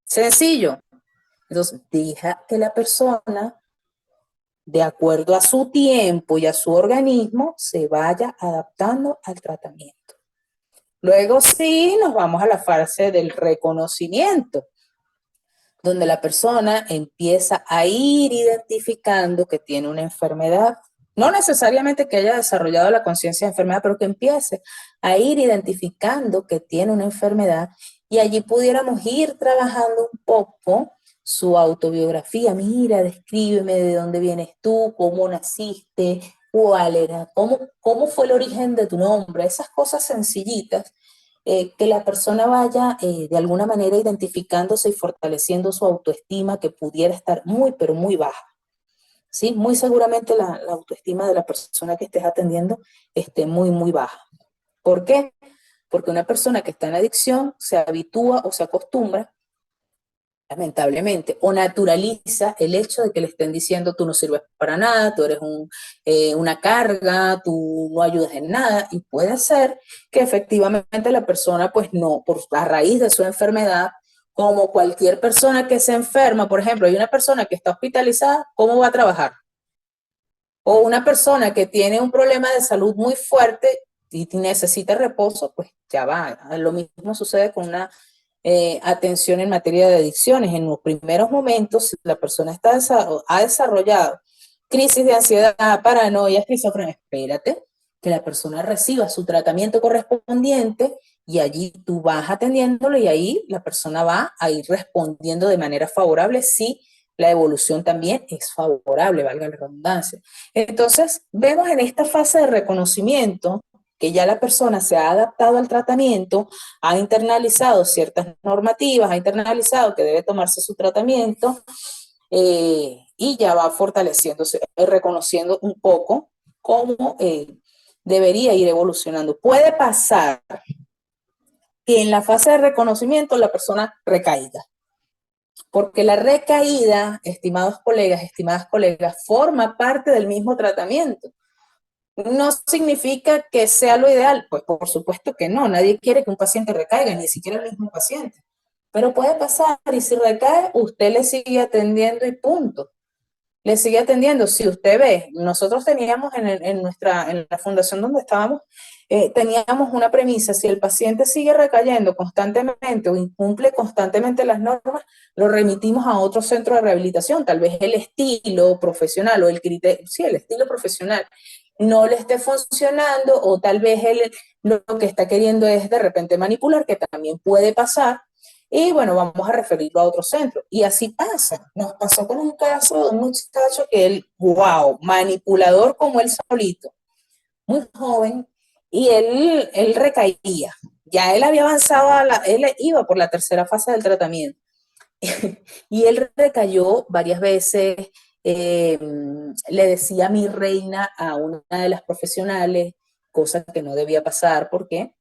Sencillo. Entonces, deja que la persona, de acuerdo a su tiempo y a su organismo, se vaya adaptando al tratamiento. Luego sí nos vamos a la fase del reconocimiento, donde la persona empieza a ir identificando que tiene una enfermedad. No necesariamente que haya desarrollado la conciencia de enfermedad, pero que empiece a ir identificando que tiene una enfermedad y allí pudiéramos ir trabajando un poco su autobiografía. Mira, descríbeme de dónde vienes tú, cómo naciste, cuál era, cómo fue el origen de tu nombre, esas cosas sencillitas, que la persona vaya de alguna manera identificándose y fortaleciendo su autoestima, que pudiera estar muy, pero muy baja. ¿Sí? Muy seguramente la autoestima de la persona que estés atendiendo esté muy, muy baja. ¿Por qué? Porque una persona que está en adicción se habitúa o se acostumbra, lamentablemente, o naturaliza el hecho de que le estén diciendo tú no sirves para nada, tú eres una carga, tú no ayudas en nada, y puede ser que efectivamente la persona, pues no, por a raíz de su enfermedad, como cualquier persona que se enferma, por ejemplo, hay una persona que está hospitalizada, ¿cómo va a trabajar? O una persona que tiene un problema de salud muy fuerte y necesita reposo, pues ya va. Lo mismo sucede con una atención en materia de adicciones. En los primeros momentos, si la persona ha desarrollado crisis de ansiedad, paranoia, esquizofrenia, espérate que la persona reciba su tratamiento correspondiente y allí tú vas atendiéndolo y ahí la persona va a ir respondiendo de manera favorable si la evolución también es favorable, valga la redundancia. Entonces, vemos en esta fase de reconocimiento que ya la persona se ha adaptado al tratamiento, ha internalizado ciertas normativas, ha internalizado que debe tomarse su tratamiento y ya va fortaleciéndose, reconociendo un poco cómo debería ir evolucionando. Puede pasar que en la fase de reconocimiento la persona recaiga, porque la recaída, estimadas colegas, forma parte del mismo tratamiento. No significa que sea lo ideal, pues por supuesto que no, nadie quiere que un paciente recaiga, ni siquiera el mismo paciente. Pero puede pasar y si recae, usted le sigue atendiendo y punto. Le sigue atendiendo. Si usted ve, nosotros teníamos en la fundación donde estábamos, teníamos una premisa: si el paciente sigue recayendo constantemente o incumple constantemente las normas, lo remitimos a otro centro de rehabilitación. Tal vez el estilo profesional o el criterio, sí, el estilo profesional no le esté funcionando, o tal vez él lo que está queriendo es de repente manipular, que también puede pasar. Y bueno, vamos a referirlo a otro centro. Y así pasa. Nos pasó con un caso de un muchacho que él, wow, manipulador como él solito, muy joven, y él recaía. Ya él había avanzado, él iba por la tercera fase del tratamiento. Y él recayó varias veces, le decía mi reina a una de las profesionales, cosa que no debía pasar porque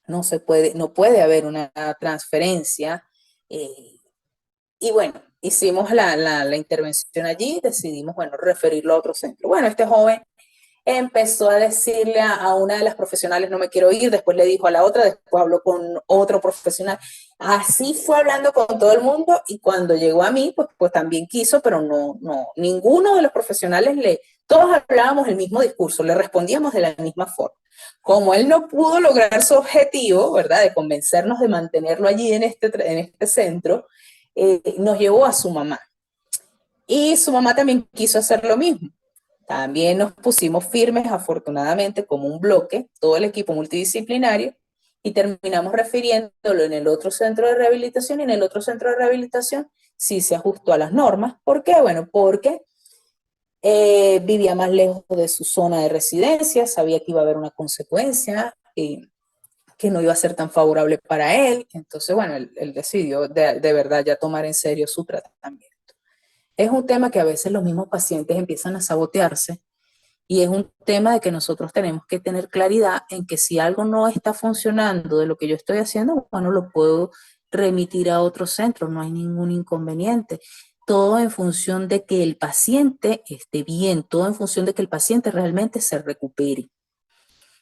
no puede haber una transferencia. Y bueno, hicimos la intervención allí, decidimos, bueno, referirlo a otro centro. Bueno, este joven empezó a decirle a una de las profesionales, no me quiero ir, después le dijo a la otra, después habló con otro profesional. Así fue hablando con todo el mundo y cuando llegó a mí, pues también quiso, pero ninguno de los profesionales todos hablábamos el mismo discurso, le respondíamos de la misma forma. Como él no pudo lograr su objetivo, ¿verdad?, de convencernos de mantenerlo allí en este centro, nos llevó a su mamá. Y su mamá también quiso hacer lo mismo. También nos pusimos firmes, afortunadamente, como un bloque, todo el equipo multidisciplinario, y terminamos refiriéndolo en el otro centro de rehabilitación, y en el otro centro de rehabilitación sí se ajustó a las normas. ¿Por qué? Bueno, porque vivía más lejos de su zona de residencia, sabía que iba a haber una consecuencia, que no iba a ser tan favorable para él. Entonces, bueno, él decidió de verdad ya tomar en serio su tratamiento. Es un tema que a veces los mismos pacientes empiezan a sabotearse y es un tema de que nosotros tenemos que tener claridad en que si algo no está funcionando de lo que yo estoy haciendo, bueno, lo puedo remitir a otro centro, no hay ningún inconveniente. Todo en función de que el paciente esté bien, todo en función de que el paciente realmente se recupere.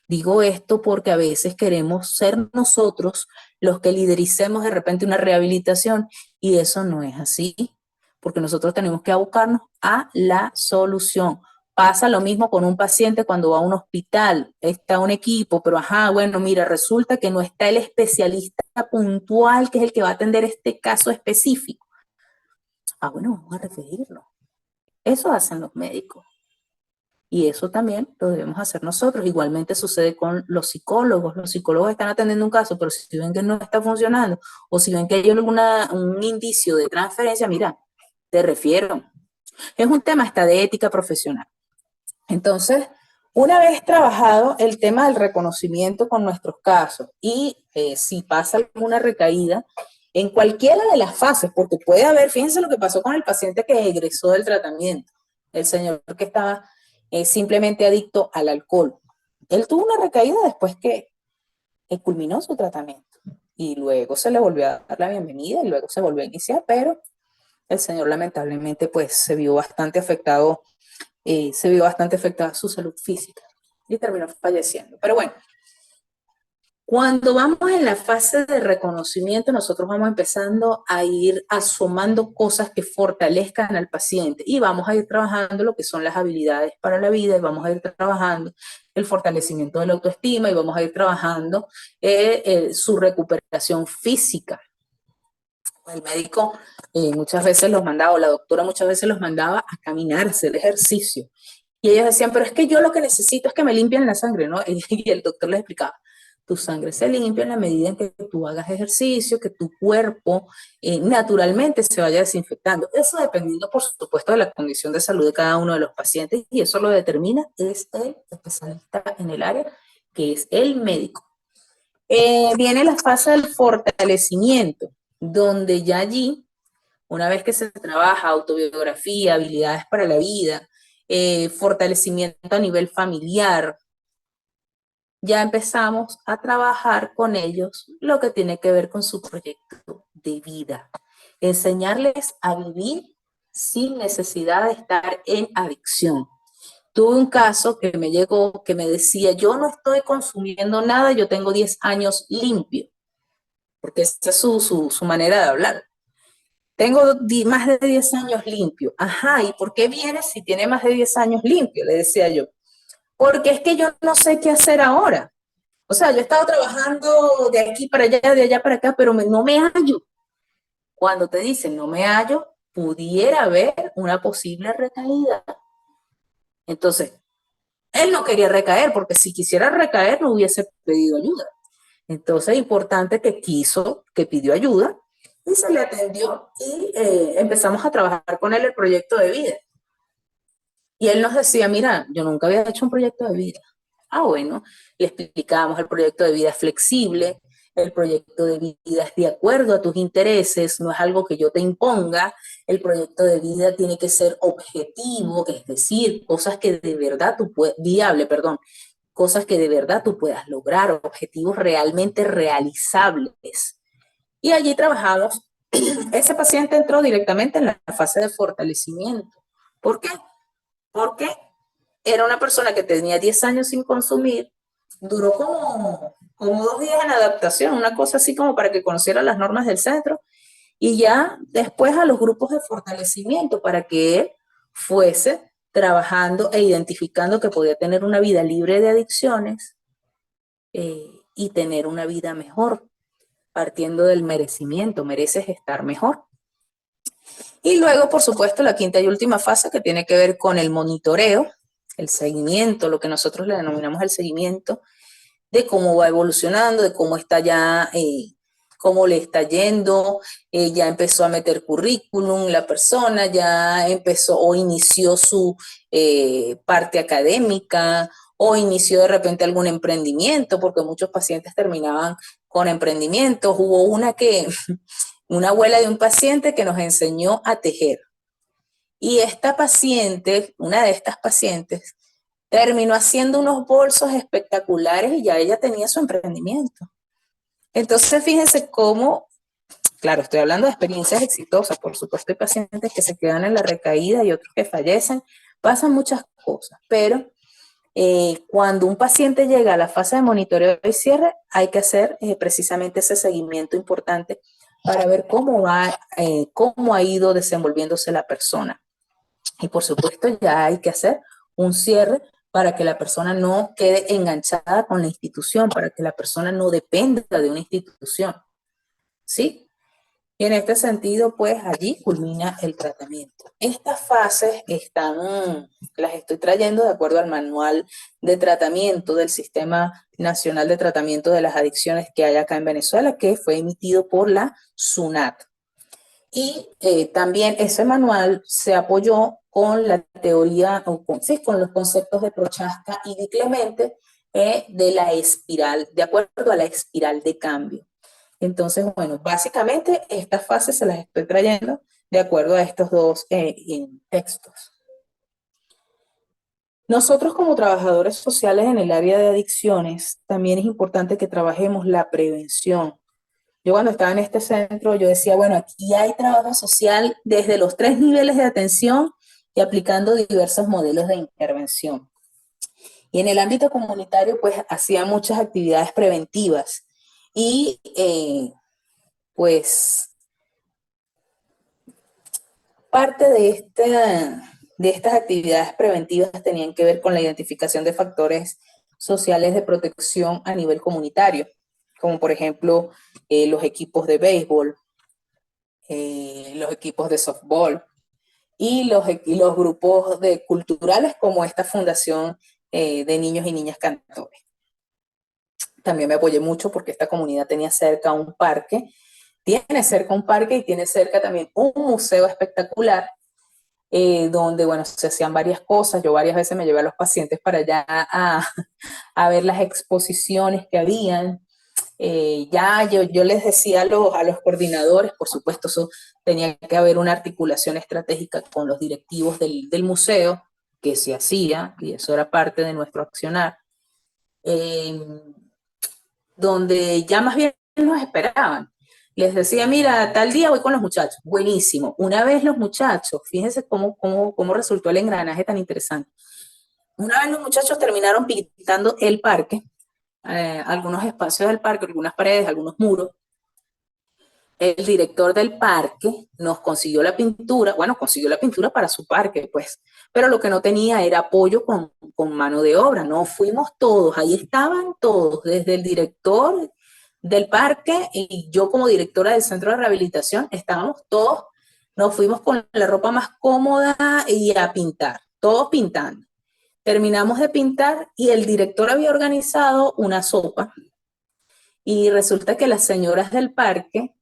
Digo esto porque a veces queremos ser nosotros los que lidericemos de repente una rehabilitación y eso no es así, porque nosotros tenemos que abocarnos a la solución. Pasa lo mismo con un paciente cuando va a un hospital, está un equipo, pero bueno, mira, resulta que no está el especialista puntual que es el que va a atender este caso específico. Bueno, vamos a referirlo. Eso hacen los médicos. Y eso también lo debemos hacer nosotros. Igualmente sucede con los psicólogos. Los psicólogos están atendiendo un caso, pero si ven que no está funcionando o si ven que hay un indicio de transferencia, mira, te refiero. Es un tema hasta de ética profesional. Entonces, una vez trabajado el tema del reconocimiento con nuestros casos y si pasa alguna recaída en cualquiera de las fases, porque puede haber, fíjense lo que pasó con el paciente que egresó del tratamiento, el señor que estaba simplemente adicto al alcohol. Él tuvo una recaída después que culminó su tratamiento y luego se le volvió a dar la bienvenida y luego se volvió a iniciar, pero el señor lamentablemente pues se vio bastante afectada su salud física y terminó falleciendo. Pero bueno, cuando vamos en la fase de reconocimiento, nosotros vamos empezando a ir asomando cosas que fortalezcan al paciente y vamos a ir trabajando lo que son las habilidades para la vida y vamos a ir trabajando el fortalecimiento de la autoestima y vamos a ir trabajando su recuperación física. El médico muchas veces los mandaba, o la doctora muchas veces los mandaba a caminar, a hacer ejercicio. Y ellos decían, pero es que yo lo que necesito es que me limpien la sangre, ¿no? Y el doctor les explicaba, tu sangre se limpia en la medida en que tú hagas ejercicio, que tu cuerpo naturalmente se vaya desinfectando. Eso dependiendo, por supuesto, de la condición de salud de cada uno de los pacientes y eso lo determina el especialista en el área, que es el médico. Viene la fase del fortalecimiento, donde ya allí, una vez que se trabaja autobiografía, habilidades para la vida, fortalecimiento a nivel familiar, ya empezamos a trabajar con ellos lo que tiene que ver con su proyecto de vida. Enseñarles a vivir sin necesidad de estar en adicción. Tuve un caso que me llegó, que me decía, yo no estoy consumiendo nada, yo tengo 10 años limpio, porque esa es su manera de hablar. Tengo más de 10 años limpio. ¿Y por qué viene si tiene más de 10 años limpio? Le decía yo. Porque es que yo no sé qué hacer ahora. O sea, yo he estado trabajando de aquí para allá, de allá para acá, pero no me hallo. Cuando te dicen no me hallo, pudiera haber una posible recaída. Entonces, él no quería recaer, porque si quisiera recaer no hubiese pedido ayuda. Entonces, es importante que pidió ayuda y se le atendió y empezamos a trabajar con él el proyecto de vida. Y él nos decía, mira, yo nunca había hecho un proyecto de vida. Bueno, le explicábamos, el proyecto de vida es flexible, el proyecto de vida es de acuerdo a tus intereses, no es algo que yo te imponga, el proyecto de vida tiene que ser objetivo, es decir, cosas que de verdad viable, cosas que de verdad tú puedas lograr, objetivos realmente realizables. Y allí trabajamos. Ese paciente entró directamente en la fase de fortalecimiento. ¿Por qué? Porque era una persona que tenía 10 años sin consumir, duró como 2 días en adaptación, una cosa así como para que conociera las normas del centro, y ya después a los grupos de fortalecimiento para que él fuese trabajando e identificando que podía tener una vida libre de adicciones y tener una vida mejor, partiendo del merecimiento, mereces estar mejor. Y luego, por supuesto, la quinta y última fase que tiene que ver con el monitoreo, el seguimiento, lo que nosotros le denominamos el seguimiento, de cómo va evolucionando, de cómo está ya, cómo le está yendo, ya empezó a meter currículum la persona, ya empezó o inició su parte académica, o inició de repente algún emprendimiento, porque muchos pacientes terminaban con emprendimientos. Hubo una abuela de un paciente que nos enseñó a tejer. Y esta paciente, una de estas pacientes, terminó haciendo unos bolsos espectaculares y ya ella tenía su emprendimiento. Entonces, fíjense cómo, claro, estoy hablando de experiencias exitosas, por supuesto hay pacientes que se quedan en la recaída y otros que fallecen, pasan muchas cosas, pero cuando un paciente llega a la fase de monitoreo y cierre, hay que hacer precisamente ese seguimiento importante para ver cómo ha ido desenvolviéndose la persona. Y por supuesto ya hay que hacer un cierre para que la persona no quede enganchada con la institución, para que la persona no dependa de una institución, ¿sí? Y en este sentido, pues allí culmina el tratamiento. Estas fases las estoy trayendo de acuerdo al manual de tratamiento del Sistema Nacional de Tratamiento de las Adicciones que hay acá en Venezuela, que fue emitido por la SUNAT. Y también ese manual se apoyó con la teoría, con los conceptos de Prochaska y Di Clemente de la espiral, de acuerdo a la espiral de cambio. Entonces, bueno, básicamente estas fases se las estoy trayendo de acuerdo a estos dos textos. Nosotros como trabajadores sociales en el área de adicciones, también es importante que trabajemos la prevención. Yo cuando estaba en este centro, yo decía, bueno, aquí hay trabajo social desde los 3 niveles de atención y aplicando diversos modelos de intervención. Y en el ámbito comunitario, pues, hacía muchas actividades preventivas. Y, pues, parte de estas actividades preventivas tenían que ver con la identificación de factores sociales de protección a nivel comunitario, como por ejemplo los equipos de béisbol, los equipos de softball y los grupos culturales como esta fundación de niños y niñas cantores. También me apoyé mucho porque esta comunidad tenía cerca un parque, tiene cerca un parque y tiene cerca también un museo espectacular donde, bueno, se hacían varias cosas. Yo varias veces me llevé a los pacientes para allá a ver las exposiciones que habían. Yo les decía a los coordinadores, por supuesto, eso tenía que haber una articulación estratégica con los directivos del museo, que se hacía, y eso era parte de nuestro accionar, donde ya más bien nos esperaban. Les decía, mira, tal día voy con los muchachos. Buenísimo. Una vez los muchachos, fíjense cómo resultó el engranaje tan interesante. Una vez los muchachos terminaron pintando el parque, algunos espacios del parque, algunas paredes, algunos muros. El director del parque nos consiguió la pintura, bueno, consiguió la pintura para su parque, pues, pero lo que no tenía era apoyo con mano de obra. No fuimos todos, ahí estaban todos, desde el director del parque y yo como directora del centro de rehabilitación, estábamos todos, nos fuimos con la ropa más cómoda y a pintar, todos pintando. Terminamos de pintar y el director había organizado una sopa y resulta que las señoras del parque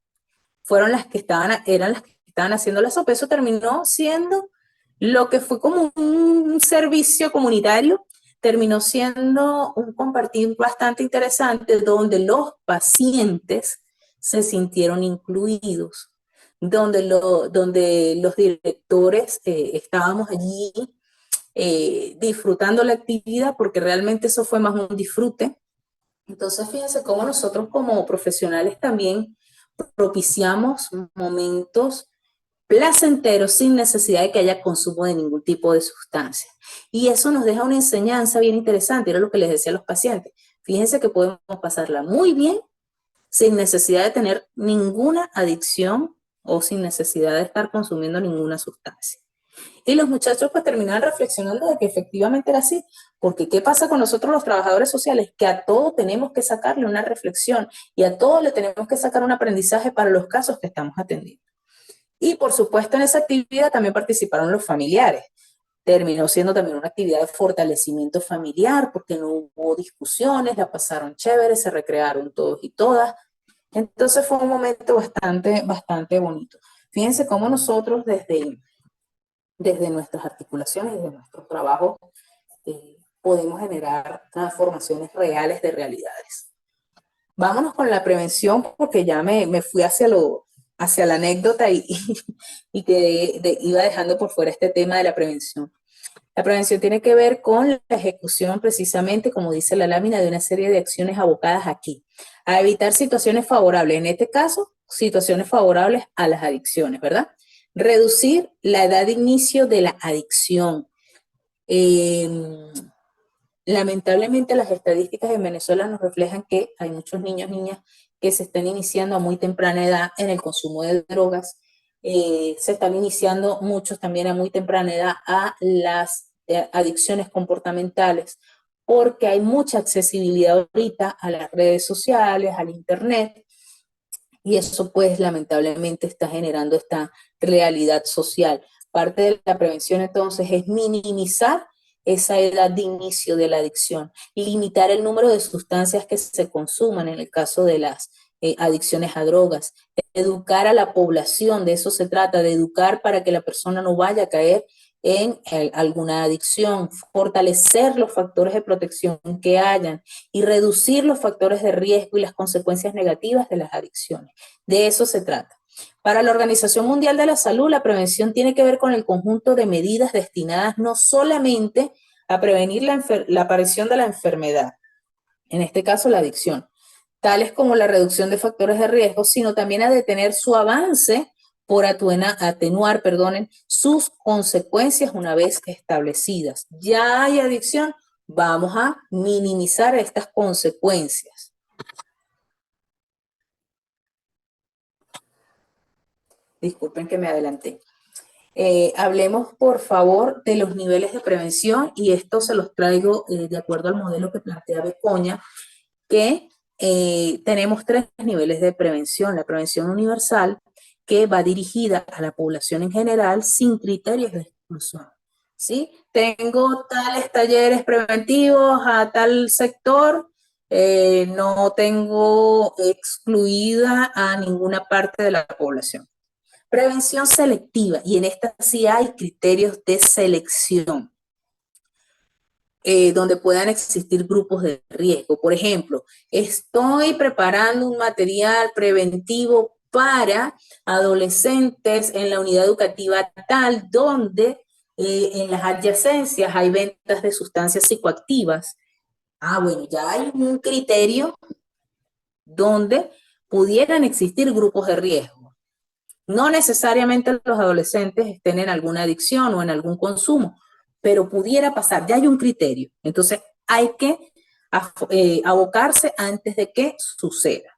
eran las que estaban haciendo la sopa. Eso terminó siendo lo que fue como un servicio comunitario, terminó siendo un compartir bastante interesante donde los pacientes se sintieron incluidos, donde los directores estábamos allí disfrutando la actividad, porque realmente eso fue más un disfrute. Entonces, fíjense cómo nosotros como profesionales también propiciamos momentos placenteros sin necesidad de que haya consumo de ningún tipo de sustancia. Y eso nos deja una enseñanza bien interesante, era lo que les decía a los pacientes. Fíjense que podemos pasarla muy bien sin necesidad de tener ninguna adicción o sin necesidad de estar consumiendo ninguna sustancia. Y los muchachos pues terminaban reflexionando de que efectivamente era así, porque ¿qué pasa con nosotros los trabajadores sociales? Que a todo tenemos que sacarle una reflexión y a todo le tenemos que sacar un aprendizaje para los casos que estamos atendiendo. Y por supuesto en esa actividad también participaron los familiares. Terminó siendo también una actividad de fortalecimiento familiar, porque no hubo discusiones, la pasaron chévere, se recrearon todos y todas. Entonces fue un momento bastante bonito. Fíjense cómo nosotros desde nuestras articulaciones, desde nuestro trabajo, podemos generar transformaciones reales de realidades. Vámonos con la prevención, porque ya me fui hacia la anécdota y que iba dejando por fuera este tema de la prevención. La prevención tiene que ver con la ejecución, precisamente, como dice la lámina, de una serie de acciones abocadas aquí, a evitar situaciones favorables, en este caso, situaciones favorables a las adicciones, ¿verdad? Reducir la edad de inicio de la adicción. Lamentablemente las estadísticas en Venezuela nos reflejan que hay muchos niños, niñas que se están iniciando a muy temprana edad en el consumo de drogas. Se están iniciando muchos también a muy temprana edad a las adicciones comportamentales, porque hay mucha accesibilidad ahorita a las redes sociales, al internet, y eso pues lamentablemente está generando esta realidad social. Parte de la prevención entonces es minimizar esa edad de inicio de la adicción, limitar el número de sustancias que se consuman en el caso de las adicciones a drogas, educar a la población, de eso se trata, de educar para que la persona no vaya a caer en alguna adicción, fortalecer los factores de protección que hayan y reducir los factores de riesgo y las consecuencias negativas de las adicciones. De eso se trata. Para la Organización Mundial de la Salud, la prevención tiene que ver con el conjunto de medidas destinadas no solamente a prevenir la aparición de la enfermedad, en este caso la adicción, tales como la reducción de factores de riesgo, sino también a detener su avance por atenuar, sus consecuencias una vez establecidas. Ya hay adicción, vamos a minimizar estas consecuencias. Disculpen que me adelanté. Hablemos, por favor, de los niveles de prevención, y esto se los traigo de acuerdo al modelo que plantea Becoña, que tenemos 3 niveles de prevención. La prevención universal, que va dirigida a la población en general sin criterios de exclusión. ¿Sí? Tengo tales talleres preventivos a tal sector, no tengo excluida a ninguna parte de la población. Prevención selectiva, y en esta sí hay criterios de selección, donde puedan existir grupos de riesgo. Por ejemplo, estoy preparando un material preventivo para adolescentes en la unidad educativa tal, donde en las adyacencias hay ventas de sustancias psicoactivas. Bueno, ya hay un criterio donde pudieran existir grupos de riesgo. No necesariamente los adolescentes estén en alguna adicción o en algún consumo, pero pudiera pasar, ya hay un criterio. Entonces hay que abocarse antes de que suceda.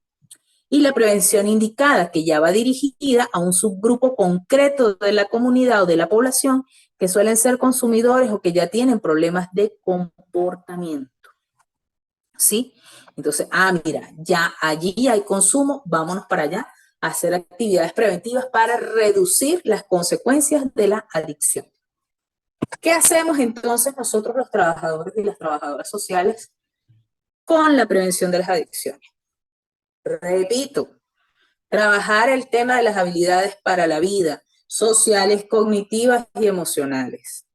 Y la prevención indicada, que ya va dirigida a un subgrupo concreto de la comunidad o de la población, que suelen ser consumidores o que ya tienen problemas de comportamiento. ¿Sí? Entonces, mira, ya allí hay consumo, vámonos para allá a hacer actividades preventivas para reducir las consecuencias de la adicción. ¿Qué hacemos entonces nosotros los trabajadores y las trabajadoras sociales con la prevención de las adicciones? Repito, trabajar el tema de las habilidades para la vida, sociales, cognitivas y emocionales.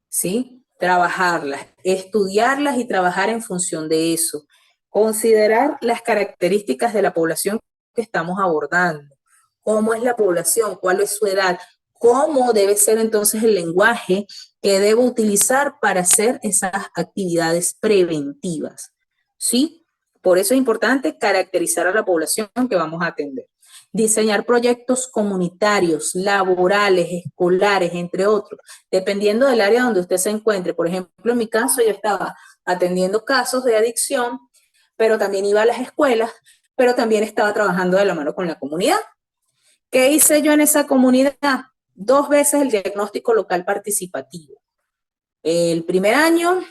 ¿Sí? Trabajarlas, estudiarlas y trabajar en función de eso. Considerar las características de la población que estamos abordando. ¿Cómo es la población? ¿Cuál es su edad? ¿Cómo debe ser entonces el lenguaje que debo utilizar para hacer esas actividades preventivas, ¿sí? Por eso es importante caracterizar a la población que vamos a atender. Diseñar proyectos comunitarios, laborales, escolares, entre otros, dependiendo del área donde usted se encuentre. Por ejemplo, en mi caso, yo estaba atendiendo casos de adicción, pero también iba a las escuelas, pero también estaba trabajando de la mano con la comunidad. ¿Qué hice yo en esa comunidad? 2 veces el diagnóstico local participativo. El primer año,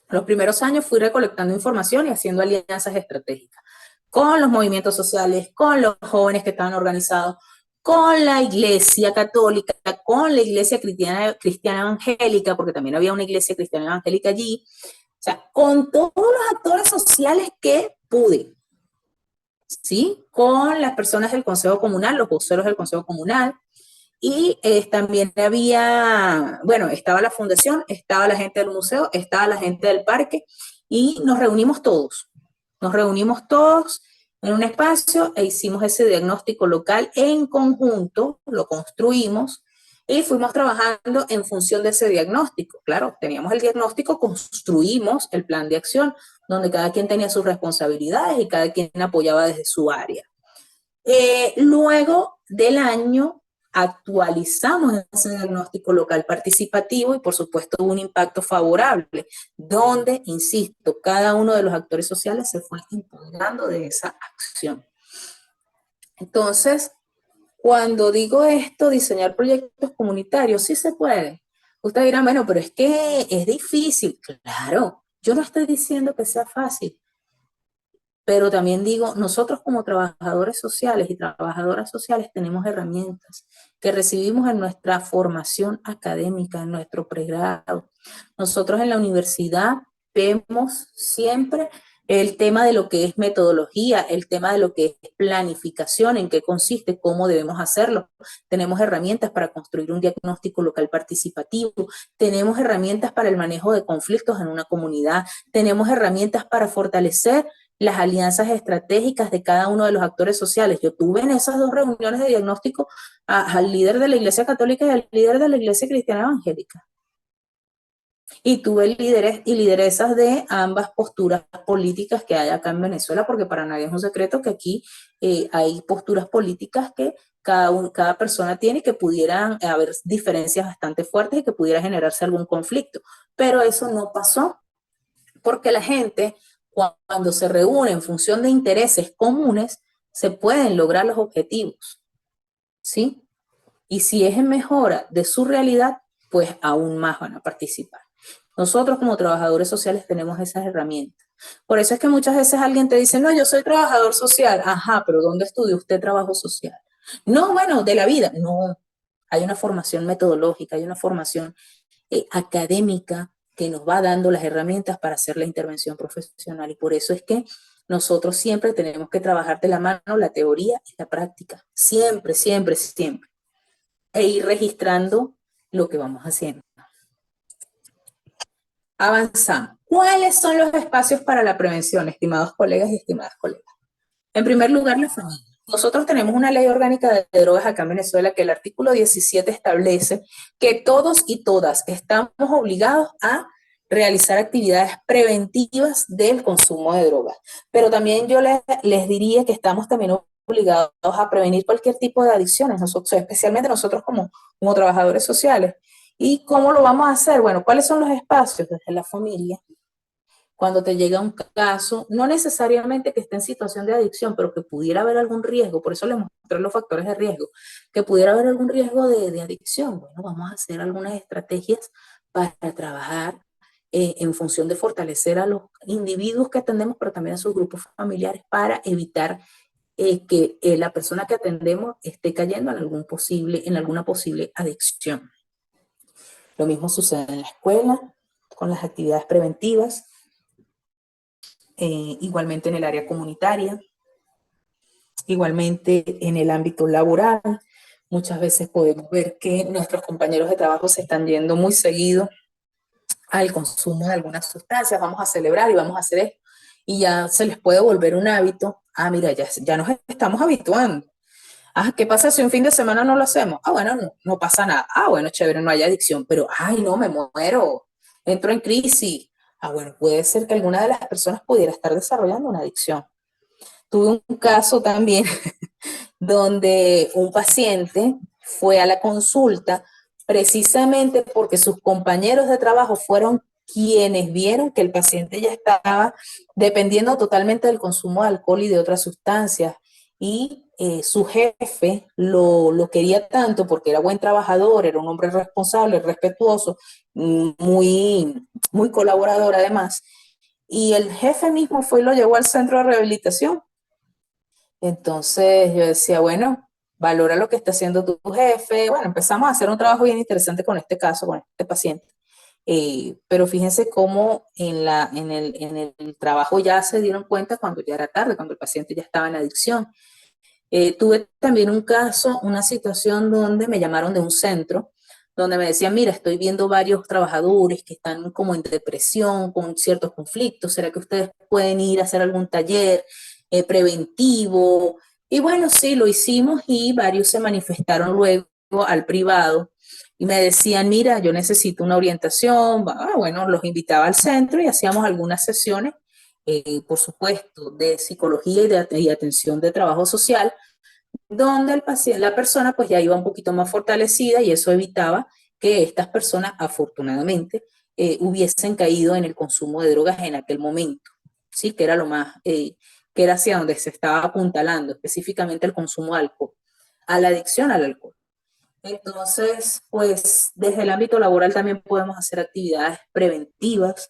los primeros años fui recolectando información y haciendo alianzas estratégicas con los movimientos sociales, con los jóvenes que estaban organizados, con la iglesia católica, con la iglesia cristiana evangélica, porque también había una iglesia cristiana evangélica allí, o sea, con todos los actores sociales que pude, ¿sí? Con las personas del Consejo Comunal, los voceros del Consejo Comunal, y también había, bueno, estaba la fundación, estaba la gente del museo, estaba la gente del parque, y nos reunimos todos en un espacio e hicimos ese diagnóstico local en conjunto, lo construimos y fuimos trabajando en función de ese diagnóstico. Claro, teníamos el diagnóstico, construimos el plan de acción, donde cada quien tenía sus responsabilidades y cada quien apoyaba desde su área. Luego del año actualizamos ese diagnóstico local participativo y por supuesto hubo un impacto favorable, donde, insisto, cada uno de los actores sociales se fue empoderando de esa acción. Entonces, cuando digo esto, diseñar proyectos comunitarios, sí se puede. Ustedes dirán, bueno, pero es que es difícil. Claro, yo no estoy diciendo que sea fácil, pero también digo, nosotros como trabajadores sociales y trabajadoras sociales tenemos herramientas que recibimos en nuestra formación académica, en nuestro pregrado. Nosotros en la universidad vemos siempre el tema de lo que es metodología, el tema de lo que es planificación, en qué consiste, cómo debemos hacerlo. Tenemos herramientas para construir un diagnóstico local participativo, tenemos herramientas para el manejo de conflictos en una comunidad, tenemos herramientas para fortalecer las alianzas estratégicas de cada uno de los actores sociales. Yo tuve en esas 2 reuniones de diagnóstico al líder de la Iglesia Católica y al líder de la Iglesia Cristiana Evangélica. Y tuve líderes y lideresas de ambas posturas políticas que hay acá en Venezuela, porque para nadie es un secreto que aquí hay posturas políticas que cada persona tiene y que pudieran haber diferencias bastante fuertes y que pudiera generarse algún conflicto. Pero eso no pasó, porque la gente, cuando se reúne en función de intereses comunes, se pueden lograr los objetivos, ¿sí? Y si es en mejora de su realidad, pues aún más van a participar. Nosotros como trabajadores sociales tenemos esas herramientas. Por eso es que muchas veces alguien te dice, no, yo soy trabajador social. Ajá, pero ¿dónde estudió usted trabajo social? No, bueno, de la vida. No, hay una formación metodológica, hay una formación académica que nos va dando las herramientas para hacer la intervención profesional. Y por eso es que nosotros siempre tenemos que trabajar de la mano la teoría y la práctica. Siempre, siempre, siempre. E ir registrando lo que vamos haciendo. Avanzamos. ¿Cuáles son los espacios para la prevención, estimados colegas y estimadas colegas? En primer lugar, la familia. Nosotros tenemos una ley orgánica de drogas acá en Venezuela que el artículo 17 establece que todos y todas estamos obligados a realizar actividades preventivas del consumo de drogas. Pero también yo les diría que estamos también obligados a prevenir cualquier tipo de adicciones, nosotros, especialmente nosotros como trabajadores sociales. ¿Y cómo lo vamos a hacer? Bueno, ¿cuáles son los espacios? Desde la familia, cuando te llega un caso, no necesariamente que esté en situación de adicción, pero que pudiera haber algún riesgo, por eso les mostré los factores de riesgo, que pudiera haber algún riesgo de adicción. Bueno, vamos a hacer algunas estrategias para trabajar en función de fortalecer a los individuos que atendemos, pero también a sus grupos familiares para evitar que la persona que atendemos esté cayendo en alguna posible adicción. Lo mismo sucede en la escuela, con las actividades preventivas, igualmente en el área comunitaria, igualmente en el ámbito laboral. Muchas veces podemos ver que nuestros compañeros de trabajo se están yendo muy seguido al consumo de algunas sustancias, vamos a celebrar y vamos a hacer esto, y ya se les puede volver un hábito. Ah, mira, ya nos estamos habituando Ah, ¿qué pasa si un fin de semana no lo hacemos? Ah, bueno, no, no pasa nada. Ah, bueno, chévere, no hay adicción, pero, ay, no, me muero, entro en crisis. Ah, bueno, puede ser que alguna de las personas pudiera estar desarrollando una adicción. Tuve un caso también donde un paciente fue a la consulta precisamente porque sus compañeros de trabajo fueron quienes vieron que el paciente ya estaba dependiendo totalmente del consumo de alcohol y de otras sustancias. Y su jefe lo quería tanto porque era buen trabajador, era un hombre responsable, respetuoso, muy colaborador además. Y el jefe mismo fue y lo llevó al centro de rehabilitación. Entonces yo decía, bueno, valora lo que está haciendo tu jefe. Bueno, empezamos a hacer un trabajo bien interesante con este caso, con este paciente. Pero fíjense cómo en el trabajo ya se dieron cuenta cuando ya era tarde, cuando el paciente ya estaba en adicción. Tuve también un caso, una situación donde me llamaron de un centro, donde me decían, mira, estoy viendo varios trabajadores que están como en depresión, con ciertos conflictos, ¿será que ustedes pueden ir a hacer algún taller preventivo? Y bueno, sí, lo hicimos y varios se manifestaron luego al privado y me decían, mira, yo necesito una orientación. Ah, bueno, los invitaba al centro y hacíamos algunas sesiones, por supuesto, de psicología y atención de trabajo social, donde el paciente, la persona pues ya iba un poquito más fortalecida y eso evitaba que estas personas afortunadamente hubiesen caído en el consumo de drogas en aquel momento, ¿sí? Que era lo más, que era hacia donde se estaba apuntalando, específicamente el consumo de alcohol, a la adicción al alcohol. Entonces, pues desde el ámbito laboral también podemos hacer actividades preventivas,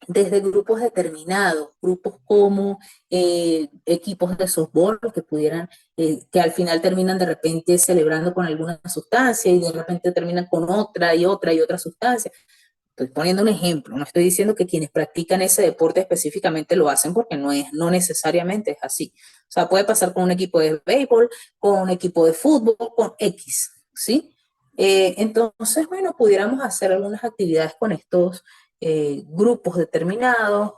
desde grupos determinados, grupos como equipos de softball que pudieran, que al final terminan de repente celebrando con alguna sustancia y de repente terminan con otra y otra y otra sustancia. Estoy poniendo un ejemplo, no estoy diciendo que quienes practican ese deporte específicamente lo hacen porque no necesariamente es así. O sea, puede pasar con un equipo de béisbol, con un equipo de fútbol, con X, ¿sí? Entonces, bueno, pudiéramos hacer algunas actividades con estos grupos determinados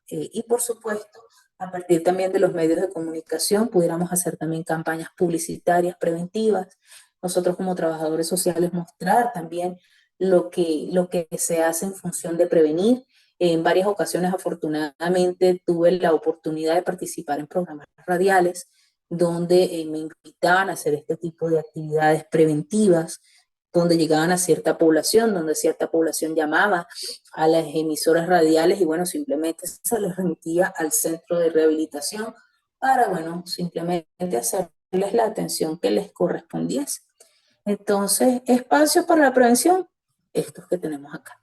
y por supuesto, a partir también de los medios de comunicación, pudiéramos hacer también campañas publicitarias preventivas. Nosotros como trabajadores sociales mostrar también lo que se hace en función de prevenir. En varias ocasiones, afortunadamente, tuve la oportunidad de participar en programas radiales donde me invitaban a hacer este tipo de actividades preventivas, donde llegaban a cierta población, donde cierta población llamaba a las emisoras radiales y bueno, simplemente se les remitía al centro de rehabilitación para, bueno, simplemente hacerles la atención que les correspondiese. Entonces, espacios para la prevención, estos que tenemos acá.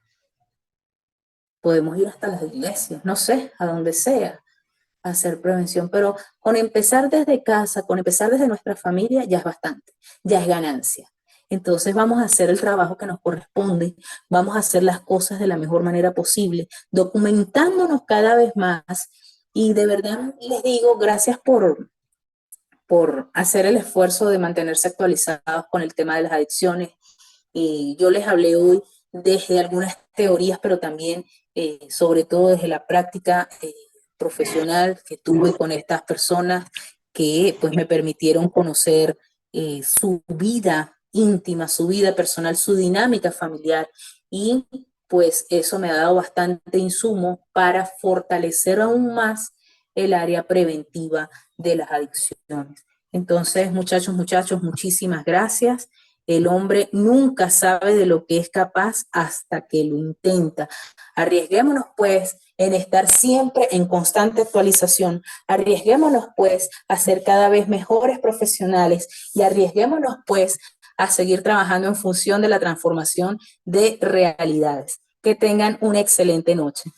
Podemos ir hasta las iglesias, no sé, a donde sea, a hacer prevención, pero con empezar desde casa, con empezar desde nuestra familia, ya es bastante, ya es ganancia. Entonces vamos a hacer el trabajo que nos corresponde, vamos a hacer las cosas de la mejor manera posible, documentándonos cada vez más. Y de verdad les digo, gracias por hacer el esfuerzo de mantenerse actualizados con el tema de las adicciones. Yo les hablé hoy desde algunas teorías, pero también, sobre todo, desde la práctica profesional que tuve con estas personas que pues me permitieron conocer su vida íntima, su vida personal, su dinámica familiar y pues eso me ha dado bastante insumo para fortalecer aún más el área preventiva de las adicciones. Entonces, muchachos, muchísimas gracias. El hombre nunca sabe de lo que es capaz hasta que lo intenta. Arriesguémonos pues en estar siempre en constante actualización. Arriesguémonos pues a ser cada vez mejores profesionales y arriesguémonos pues a seguir trabajando en función de la transformación de realidades. Que tengan una excelente noche.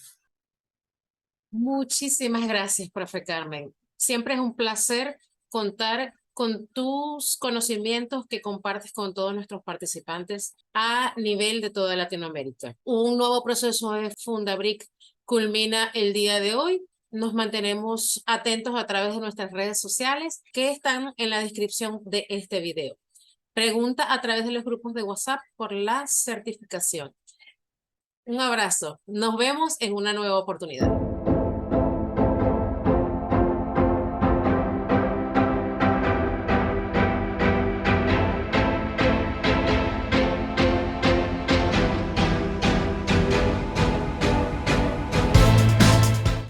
Muchísimas gracias, profe Carmen. Siempre es un placer contar con tus conocimientos que compartes con todos nuestros participantes a nivel de toda Latinoamérica. Un nuevo proceso de Fundabric culmina el día de hoy. Nos mantenemos atentos a través de nuestras redes sociales que están en la descripción de este video. Pregunta a través de los grupos de WhatsApp por la certificación. Un abrazo. Nos vemos en una nueva oportunidad.